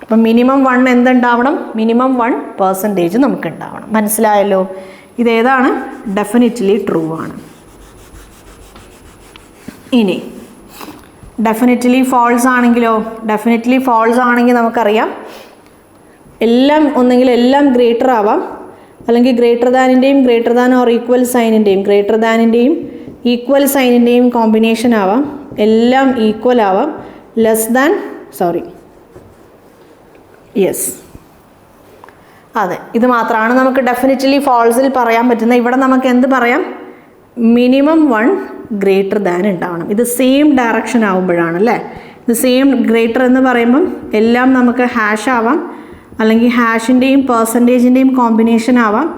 അപ്പം മിനിമം 1 എന്തുണ്ടാവണം? മിനിമം 1% നമുക്ക് ഉണ്ടാവണം. മനസ്സിലായല്ലോ? ഇതേതാണ്? ഡെഫിനിറ്റ്ലി ട്രൂ ആണ്. ഇനി ഡെഫിനിറ്റ്ലി ഫോൾസ് ആണെങ്കിലോ? ഡെഫിനിറ്റ്ലി ഫോൾസ് ആണെങ്കിൽ നമുക്കറിയാം എല്ലാം ഒന്നെങ്കിൽ എല്ലാം ഗ്രേറ്റർ ആവാം, അല്ലെങ്കിൽ ഗ്രേറ്റർ ദാനിൻ്റെയും ഗ്രേറ്റർ ദാൻ ഓർ ഈക്വൽ സൈനിൻ്റെയും ഗ്രേറ്റർ ദാനിൻ്റെയും ഈക്വൽ സൈനിൻ്റെയും കോമ്പിനേഷൻ ആവാം. എല്ലാം ഈക്വൽ ആവാം. ലെസ് ദാൻ യെസ്, അതെ, ഇത് മാത്രമാണ് നമുക്ക് ഡെഫിനിറ്റ്ലി ഫോൾസിൽ പറയാൻ പറ്റുന്നത്. ഇവിടെ നമുക്ക് എന്ത് പറയാം? മിനിമം 1 ഗ്രേറ്റർ ദാൻ ഉണ്ടാവണം. ഇത് സെയിം ഡയറക്ഷൻ ആവുമ്പോഴാണ്, അല്ലേ? ഇത് സെയിം ഗ്രേറ്റർ എന്ന് പറയുമ്പം എല്ലാം നമുക്ക് ഹാഷ് ആവാം, അല്ലെങ്കിൽ ഹാഷിൻ്റെയും പെർസെൻറ്റേജിൻ്റെയും കോമ്പിനേഷൻ ആവാം,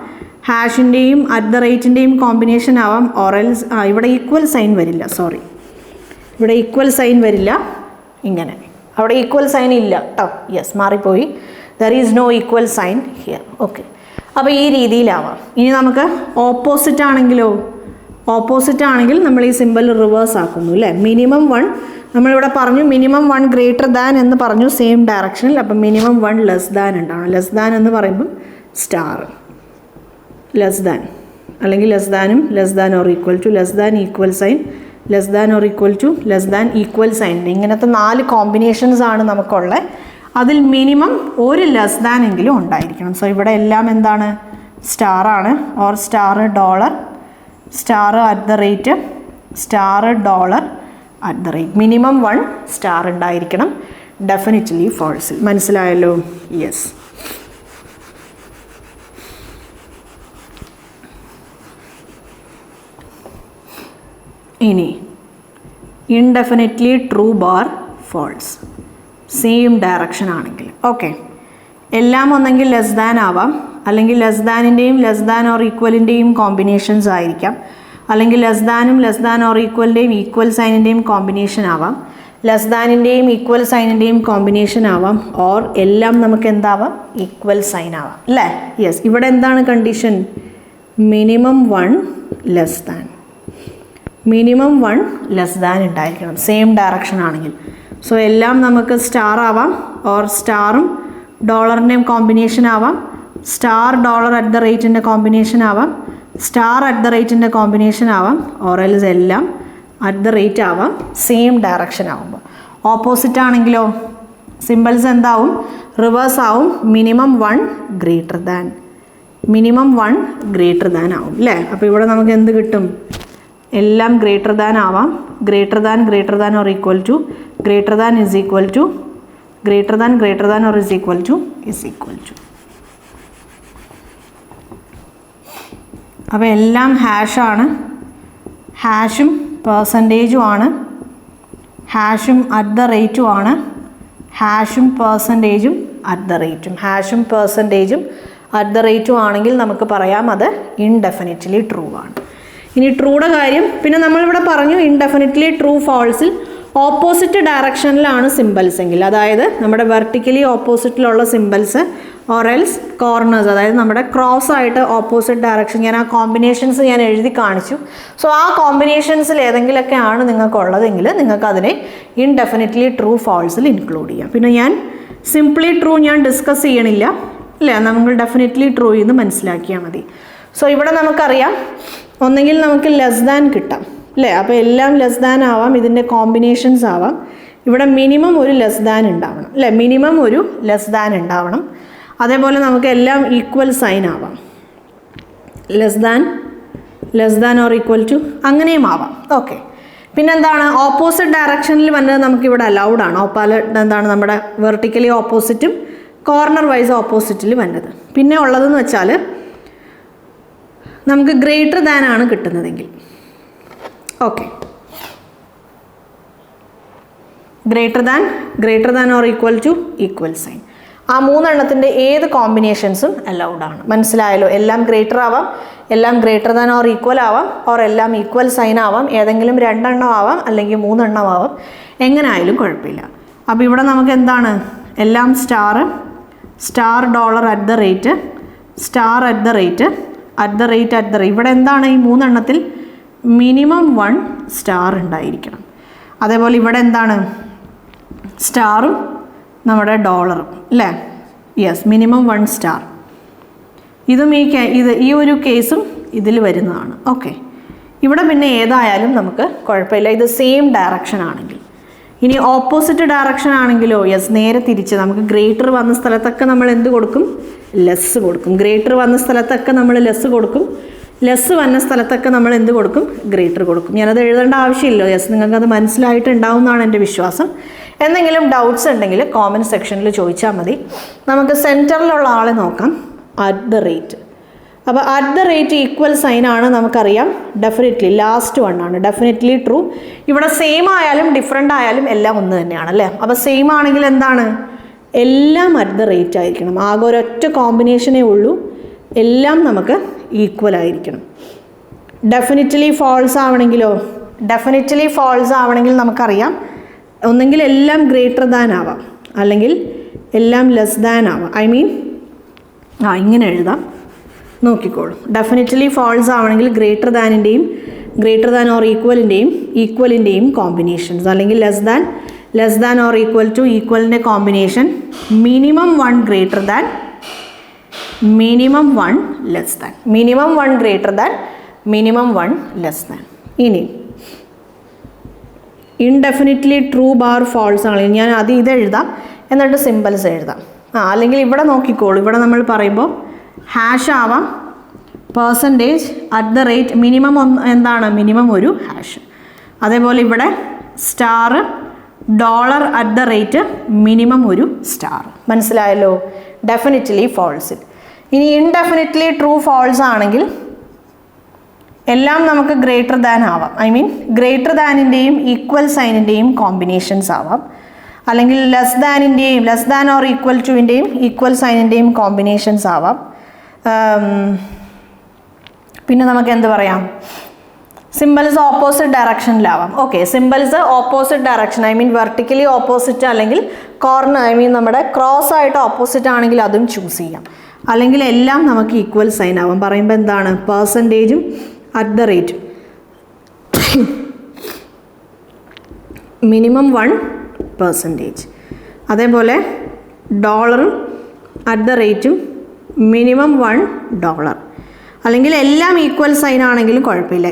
ഹാഷിൻ്റെയും അറ്റ് ദ റേറ്റിൻ്റെയും കോമ്പിനേഷൻ ആവാം. ഓറൽസ് ഇവിടെ ഈക്വൽ സൈൻ വരില്ല. ഇവിടെ ഈക്വൽ സൈൻ വരില്ല. ഇങ്ങനെ അവിടെ ഈക്വൽ സൈൻ ഇല്ല കേട്ടോ. യെസ്, മാറിപ്പോയി. There is no equal sign here. Okay, അപ്പോൾ ഈ രീതിയിലാവാം. ഇനി നമുക്ക് ഓപ്പോസിറ്റ് ആണെങ്കിലോ? ഓപ്പോസിറ്റ് ആണെങ്കിൽ നമ്മൾ ഈ സിമ്പിൾ റിവേഴ്സ് ആക്കുന്നു, അല്ലേ? മിനിമം 1 നമ്മളിവിടെ പറഞ്ഞു, മിനിമം 1 ഗ്രേറ്റർ ദാൻ എന്ന് പറഞ്ഞു സെയിം ഡയറക്ഷനിൽ. അപ്പം മിനിമം 1 ലെസ് ദാൻ ഉണ്ടാവണം. ലെസ് ദാൻ എന്ന് പറയുമ്പം സ്റ്റാർ, ലെസ് ദാൻ, അല്ലെങ്കിൽ ലെസ് ദാനും less than or equal to, less than equal sign, less than or equal to, less than equal sign. ഇങ്ങനത്തെ 4 കോമ്പിനേഷൻസ് ആണ് നമുക്കുള്ളത്. അതിൽ മിനിമം ഒരു ലെസ് ദാൻ എങ്കിലും ഉണ്ടായിരിക്കണം. സോ ഇവിടെ എല്ലാം എന്താണ്? സ്റ്റാർ ആണ്. Or star dollar, star at the rate, star dollar at the rate. Minimum 1 star ഉണ്ടായിരിക്കണം ഡെഫിനിറ്റ്ലി ഫോൾസിൽ. മനസ്സിലായല്ലോ? യെസ്. ഇനി indefinitely true bar false, same direction ആണെങ്കിൽ. ഓക്കെ, എല്ലാം ഒന്നെങ്കിൽ ലെസ് ദാൻ ആവാം, അല്ലെങ്കിൽ ലെസ് ദാനിൻ്റെയും ലെസ് ദാൻ ഓർ ഈക്വലിൻ്റെയും കോമ്പിനേഷൻസ് ആയിരിക്കാം, അല്ലെങ്കിൽ ലെസ് ദാനും ലെസ് ദാൻ ഓർ ഈക്വലിൻ്റെയും ഈക്വൽ സൈനിൻ്റെയും കോമ്പിനേഷൻ ആവാം, ലെസ് ദാനിൻ്റെയും ഈക്വൽ സൈനിൻ്റെയും കോമ്പിനേഷൻ ആവാം, ഓർ എല്ലാം നമുക്ക് എന്താവാം? ഈക്വൽ സൈൻ ആവാം, അല്ലേ? യെസ്. ഇവിടെ എന്താണ് condition? Minimum 1 less than. Minimum 1 less than ഉണ്ടായിരിക്കണം സെയിം ഡയറക്ഷൻ ആണെങ്കിൽ. സോ എല്ലാം നമുക്ക് സ്റ്റാർ ആവാം, ഓർ സ്റ്റാറും ഡോളറിൻ്റെയും കോമ്പിനേഷൻ ആവാം, സ്റ്റാർ ഡോളർ അറ്റ് ദ റേറ്റിൻ്റെ കോമ്പിനേഷൻ ആവാം, സ്റ്റാർ അറ്റ് ദ റേറ്റിൻ്റെ കോമ്പിനേഷൻ ആവാം, ഓറൽസ് എല്ലാം അറ്റ് ദ റേറ്റ് ആവാം സെയിം ഡയറക്ഷൻ ആവുമ്പോൾ. ഓപ്പോസിറ്റ് ആണെങ്കിലോ സിമ്പിൾസ് എന്താവും? റിവേഴ്സ് ആവും. Minimum 1 greater than, minimum 1 greater than ആവും, അല്ലേ? അപ്പോൾ ഇവിടെ നമുക്ക് എന്ത് കിട്ടും? എല്ലാം ഗ്രേറ്റർ ദാൻ ആവാം. Greater than or equal to, greater than is equal to, greater than or is equal to, is equal to. അപ്പോൾ എല്ലാം ഹാഷാണ്, ഹാഷും പെർസെൻറ്റേജും ആണ്, ഹാഷും അറ്റ് ദ റേറ്റും ആണ്, ഹാഷും പെർസെൻറ്റേജും അറ്റ് ദ റേറ്റും. ഹാഷും പെർസെൻറ്റേജും അറ്റ് ദ റേറ്റും ആണെങ്കിൽ നമുക്ക് പറയാം അത് ഇൻഡെഫിനിറ്റ്ലി ട്രൂ ആണ്. ഇനി ട്രൂയുടെ കാര്യം പിന്നെ നമ്മളിവിടെ പറഞ്ഞു, ഇൻഡെഫിനിറ്റ്ലി ട്രൂ ഫോൾസിൽ ഓപ്പോസിറ്റ് ഡയറക്ഷനിലാണ് സിമ്പിൾസ് എങ്കിൽ, അതായത് നമ്മുടെ വെർട്ടിക്കലി ഓപ്പോസിറ്റിലുള്ള സിമ്പിൾസ് ഓറൽസ് കോർണേഴ്സ്, അതായത് നമ്മുടെ ക്രോസ് ആയിട്ട് ഓപ്പോസിറ്റ് ഡയറക്ഷൻ. ഞാൻ ആ കോമ്പിനേഷൻസ് ഞാൻ എഴുതി കാണിച്ചു. സോ ആ കോമ്പിനേഷൻസിൽ ഏതെങ്കിലുമൊക്കെ ആണ് നിങ്ങൾക്കുള്ളതെങ്കിൽ നിങ്ങൾക്ക് അതിനെ ഇൻഡെഫിനിറ്റ്ലി ട്രൂ ഫോൾസിൽ ഇൻക്ലൂഡ് ചെയ്യാം. പിന്നെ ഞാൻ സിംപ്ലി ട്രൂ ഞാൻ ഡിസ്കസ് ചെയ്യണില്ല, അല്ലേ? നമ്മൾ ഡെഫിനിറ്റ്ലി ട്രൂ എന്ന് മനസ്സിലാക്കിയാൽ മതി. സോ ഇവിടെ നമുക്കറിയാം ഒന്നെങ്കിൽ നമുക്ക് ലെസ് ദാൻ കിട്ടാം, അല്ലേ? അപ്പോൾ എല്ലാം ലെസ് ദാൻ ആവാം, ഇതിൻ്റെ കോമ്പിനേഷൻസ് ആവാം, ഇവിടെ മിനിമം ഒരു ലെസ് ദാൻ ഉണ്ടാവണം അല്ലേ, മിനിമം ഒരു ലെസ് ദാൻ ഉണ്ടാവണം. അതേപോലെ നമുക്ക് എല്ലാം ഈക്വൽ സൈൻ ആവാം, less than or equal to അങ്ങനെയും ആവാം. ഓക്കെ, പിന്നെന്താണ് ഓപ്പോസിറ്റ് ഡയറക്ഷനിൽ വന്നത് നമുക്കിവിടെ അലൗഡ് ആണ്. എന്താണ് നമ്മുടെ വെർട്ടിക്കലി ഓപ്പോസിറ്റും കോർണർ വൈസ് ഓപ്പോസിറ്റിൽ വന്നത്. പിന്നെ ഉള്ളതെന്ന് വെച്ചാൽ നമുക്ക് ഗ്രേറ്റർ ദാൻ ആണ് കിട്ടുന്നതെങ്കിൽ, okay, greater than or equal to equal sign, ആ മൂന്നെണ്ണത്തിൻ്റെ ഏത് കോമ്പിനേഷൻസും അലൗഡ് ആണ്. മനസ്സിലായല്ലോ? എല്ലാം ഗ്രേറ്റർ ആവാം, എല്ലാം ഗ്രേറ്റർ ദാൻ ഓർ ഈക്വൽ ആവാം, ഓർ എല്ലാം ഈക്വൽ സൈൻ ആവാം, ഏതെങ്കിലും 2 എണ്ണം ആവാം അല്ലെങ്കിൽ 3 എണ്ണം ആവാം, എങ്ങനെ ആയാലും കുഴപ്പമില്ല. അപ്പോൾ ഇവിടെ നമുക്ക് എന്താണ് എല്ലാം star dollar at the rate, star at the rate, ഇവിടെ എന്താണ് ഈ 3 എണ്ണത്തിൽ മിനിമം 1 സ്റ്റാർ ഉണ്ടായിരിക്കണം. അതേപോലെ ഇവിടെ എന്താണ് സ്റ്റാറും നമ്മുടെ ഡോളറും അല്ലേ, യെസ്, മിനിമം 1 സ്റ്റാർ. ഇതും ഈ ഒരു കേസും ഇതിൽ വരുന്നതാണ്. ഓക്കെ, ഇവിടെ പിന്നെ ഏതായാലും നമുക്ക് കുഴപ്പമില്ല, ഇത് സെയിം ഡയറക്ഷൻ ആണെങ്കിൽ. ഇനി ഓപ്പോസിറ്റ് ഡയറക്ഷൻ ആണെങ്കിലോ, യെസ്, നേരെ തിരിച്ച് നമുക്ക് ഗ്രേറ്റർ വന്ന സ്ഥലത്തൊക്കെ നമ്മൾ എന്ത് കൊടുക്കും, ലെസ് കൊടുക്കും. ഗ്രേറ്റർ വന്ന സ്ഥലത്തൊക്കെ നമ്മൾ ലെസ് കൊടുക്കും, ലെസ് വന്ന സ്ഥലത്തൊക്കെ നമ്മൾ എന്ത് കൊടുക്കും, ഗ്രേറ്റർ കൊടുക്കും. ഞാനത് എഴുതേണ്ട ആവശ്യമില്ലല്ലോ, യെസ്, നിങ്ങൾക്കത് മനസ്സിലായിട്ടുണ്ടാവും എന്നാണ് എൻ്റെ വിശ്വാസം. എന്തെങ്കിലും ഡൗട്ട്സ് ഉണ്ടെങ്കിൽ കോമൻറ്റ് സെക്ഷനിൽ ചോദിച്ചാൽ മതി. നമുക്ക് സെൻറ്ററിലുള്ള ആളെ നോക്കാം, അറ്റ് ദ റേറ്റ്. അപ്പോൾ at the rate equal sign ആണ് നമുക്കറിയാം, ഡെഫിനറ്റ്ലി ലാസ്റ്റ് 1 ആണ്, ഡെഫിനറ്റ്ലി ട്രൂ. ഇവിടെ സെയിം ആയാലും ഡിഫറെൻ്റ് ആയാലും എല്ലാം ഒന്ന് തന്നെയാണ് അല്ലേ. അപ്പോൾ സെയിം ആണെങ്കിൽ എന്താണ്, എല്ലാം അറ്റ് ദ റേറ്റ് ആയിരിക്കണം. ആകെ ഒരൊറ്റ കോമ്പിനേഷനേ ഉള്ളൂ, എല്ലാം നമുക്ക് ഈക്വൽ ആയിരിക്കണം. ഡെഫിനറ്റ്ലി ഫോൾസ് ആവണമെങ്കിൽ നമുക്കറിയാം, ഒന്നെങ്കിൽ എല്ലാം ഗ്രേറ്റർ ദാൻ ആവാം, അല്ലെങ്കിൽ എല്ലാം ലെസ് ദാൻ ആവാം. ഇങ്ങനെ എഴുതാം, നോക്കിക്കോളൂ. ഡെഫിനറ്റ്ലി ഫോൾസ് ആവണമെങ്കിൽ ഗ്രേറ്റർ ദാൻ ഓർ ഈക്വലിൻ്റെയും കോമ്പിനേഷൻസ്, അല്ലെങ്കിൽ less than or equal to ഈക്വലിൻ്റെ combination, minimum 1 greater than, minimum 1 less than, minimum 1 greater than, minimum 1 less than. ഇനി ഇൻഡെഫിനിറ്റ്ലി ട്രൂ ബാർ ഫോൾസ് ആണെങ്കിൽ ഞാൻ ഇത് എഴുതാം, എന്നിട്ട് സിമ്പിൾസ് എഴുതാം. അല്ലെങ്കിൽ ഇവിടെ നോക്കിക്കോളൂ, ഇവിടെ നമ്മൾ പറയുമ്പോൾ ഹാഷ് ആവാം, percentage, at the rate, minimum എന്താണ്, മിനിമം ഒരു ഹാഷ്. അതേപോലെ ഇവിടെ star, dollar at the rate, minimum ഒരു സ്റ്റാർ. മനസ്സിലായല്ലോ? ഡെഫിനിറ്റ്ലി ഫോൾസിൽ. ഇനി ഇൻഡെഫിനിറ്റ്ലി ട്രൂ ഫോൾസ് ആണെങ്കിൽ എല്ലാം നമുക്ക് ഗ്രേറ്റർ ദാൻ ആവാം, ഗ്രേറ്റർ ദാനിൻ്റെയും ഈക്വൽ സൈനിൻ്റെയും കോമ്പിനേഷൻസ് ആവാം, അല്ലെങ്കിൽ ലെസ് ദാൻ ഓർ ഈക്വൽ ടുവിൻ്റെയും ഈക്വൽ സൈനിൻ്റെയും കോമ്പിനേഷൻസ് ആവാം. പിന്നെ നമുക്ക് എന്ത് പറയാം, സിമ്പിൾസ് ഓപ്പോസിറ്റ് ഡയറക്ഷനിലാവാം. Okay, symbols opposite direction, vertically opposite, അല്ലെങ്കിൽ കോർണർ, നമ്മുടെ ക്രോസ് ആയിട്ട് ഓപ്പോസിറ്റ് ആണെങ്കിൽ അതും ചൂസ് ചെയ്യാം. അല്ലെങ്കിൽ എല്ലാം നമുക്ക് ഈക്വൽ സൈൻ ആവാം. പറയുമ്പോൾ എന്താണ്, പെർസെൻറ്റേജും അറ്റ് ദ റേറ്റും, മിനിമം 1%. അതേപോലെ ഡോളറും അറ്റ് ദ റേറ്റും മിനിമം $1. അല്ലെങ്കിൽ എല്ലാം ഈക്വൽ സൈൻ ആണെങ്കിലും കുഴപ്പമില്ല,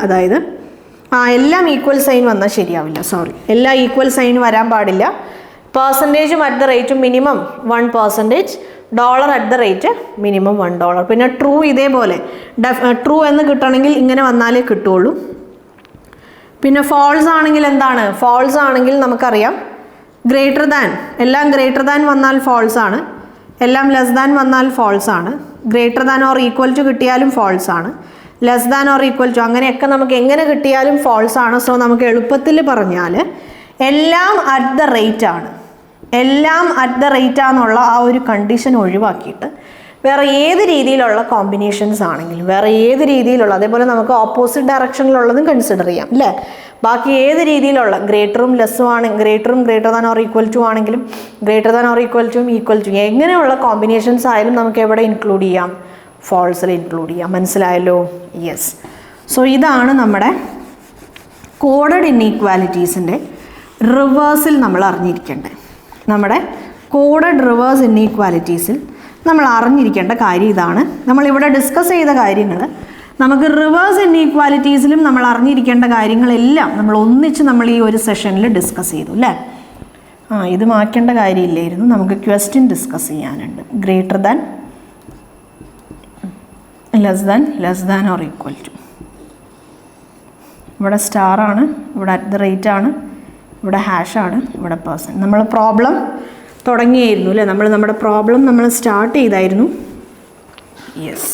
അതായത് എല്ലാം ഈക്വൽ സൈൻ വന്നാൽ ശരിയാവില്ല, എല്ലാം ഈക്വൽ സൈൻ വരാൻ പാടില്ല. പെർസെൻറ്റേജും അറ്റ് ദ റേറ്റും minimum 1%, dollar at the rate minimum $1. പിന്നെ ട്രൂ ഇതേപോലെ ട്രൂ എന്ന് കിട്ടണമെങ്കിൽ ഇങ്ങനെ വന്നാലേ കിട്ടുള്ളൂ. പിന്നെ ഫോൾസ് ആണെങ്കിൽ എന്താണ്, ഫോൾസ് ആണെങ്കിൽ നമുക്കറിയാം ഗ്രേറ്റർ ദാൻ, എല്ലാം ഗ്രേറ്റർ ദാൻ വന്നാൽ ഫോൾസ് ആണ്, എല്ലാം ലെസ് ദാൻ വന്നാൽ ഫോൾസ് ആണ്, greater than or equal to കിട്ടിയാലും ഫോൾസ് ആണ്, less than or equal to അങ്ങനെയൊക്കെ നമുക്ക് എങ്ങനെ കിട്ടിയാലും ഫോൾസ് ആണ്. സോ നമുക്ക് എളുപ്പത്തിൽ പറഞ്ഞാൽ എല്ലാം അറ്റ് ദ റേറ്റ് ആണ്, എല്ലാം അറ്റ് ദ റേറ്റ് ആണെന്നുള്ള ആ ഒരു കണ്ടീഷൻ ഒഴിവാക്കിയിട്ട് വേറെ ഏത് രീതിയിലുള്ള കോമ്പിനേഷൻസ് ആണെങ്കിലും, വേറെ ഏത് രീതിയിലുള്ള, അതേപോലെ നമുക്ക് ഓപ്പോസിറ്റ് ഡയറക്ഷനിലുള്ളതും കൺസിഡർ ചെയ്യാം അല്ലേ. ബാക്കി ഏത് രീതിയിലുള്ള ഗ്രേറ്ററും ലെസ്സും greater than or equal to ആണെങ്കിലും, greater than or equal to എങ്ങനെയുള്ള കോമ്പിനേഷൻസ് ആയാലും നമുക്ക് എവിടെ ഇൻക്ലൂഡ് ചെയ്യാം, ഫോൾസിൽ ഇൻക്ലൂഡ് ചെയ്യാം. മനസ്സിലായല്ലോ? യെസ്. സോ ഇതാണ് നമ്മുടെ കോഡഡ് ഇൻഈക്വാലിറ്റീസിൻ്റെ റിവേഴ്സിൽ നമ്മൾ അറിഞ്ഞിരിക്കേണ്ടത്. നമ്മുടെ കോഡഡ് റിവേഴ്സ് ഇൻഈക്വാലിറ്റീസിൽ നമ്മൾ അറിഞ്ഞിരിക്കേണ്ട കാര്യം ഇതാണ്. നമ്മളിവിടെ ഡിസ്കസ് ചെയ്ത കാര്യങ്ങൾ നമുക്ക് റിവേഴ്സ് ഇൻഈക്വാലിറ്റീസിലും നമ്മൾ അറിഞ്ഞിരിക്കേണ്ട കാര്യങ്ങളെല്ലാം നമ്മൾ ഒന്നിച്ച് നമ്മൾ ഈ ഒരു സെഷനിൽ ഡിസ്കസ് ചെയ്തു അല്ലേ. ഇത് മാറ്റേണ്ട കാര്യമില്ലായിരുന്നു. നമുക്ക് ക്വസ്റ്റ്യൻ ഡിസ്കസ് ചെയ്യാനുണ്ട്. Greater than, less than or equal to. ഇവിടെ സ്റ്റാറാണ്, ഇവിടെ അറ്റ് ദ റേറ്റ് ആണ്, ഇവിടെ ഹാഷാണ്, ഇവിടെ പേഴ്സൺ. നമ്മൾ പ്രോബ്ലം തുടങ്ങിയായിരുന്നു അല്ലേ. നമ്മുടെ പ്രോബ്ലം നമ്മൾ സ്റ്റാർട്ട് ചെയ്തായിരുന്നു. യെസ്.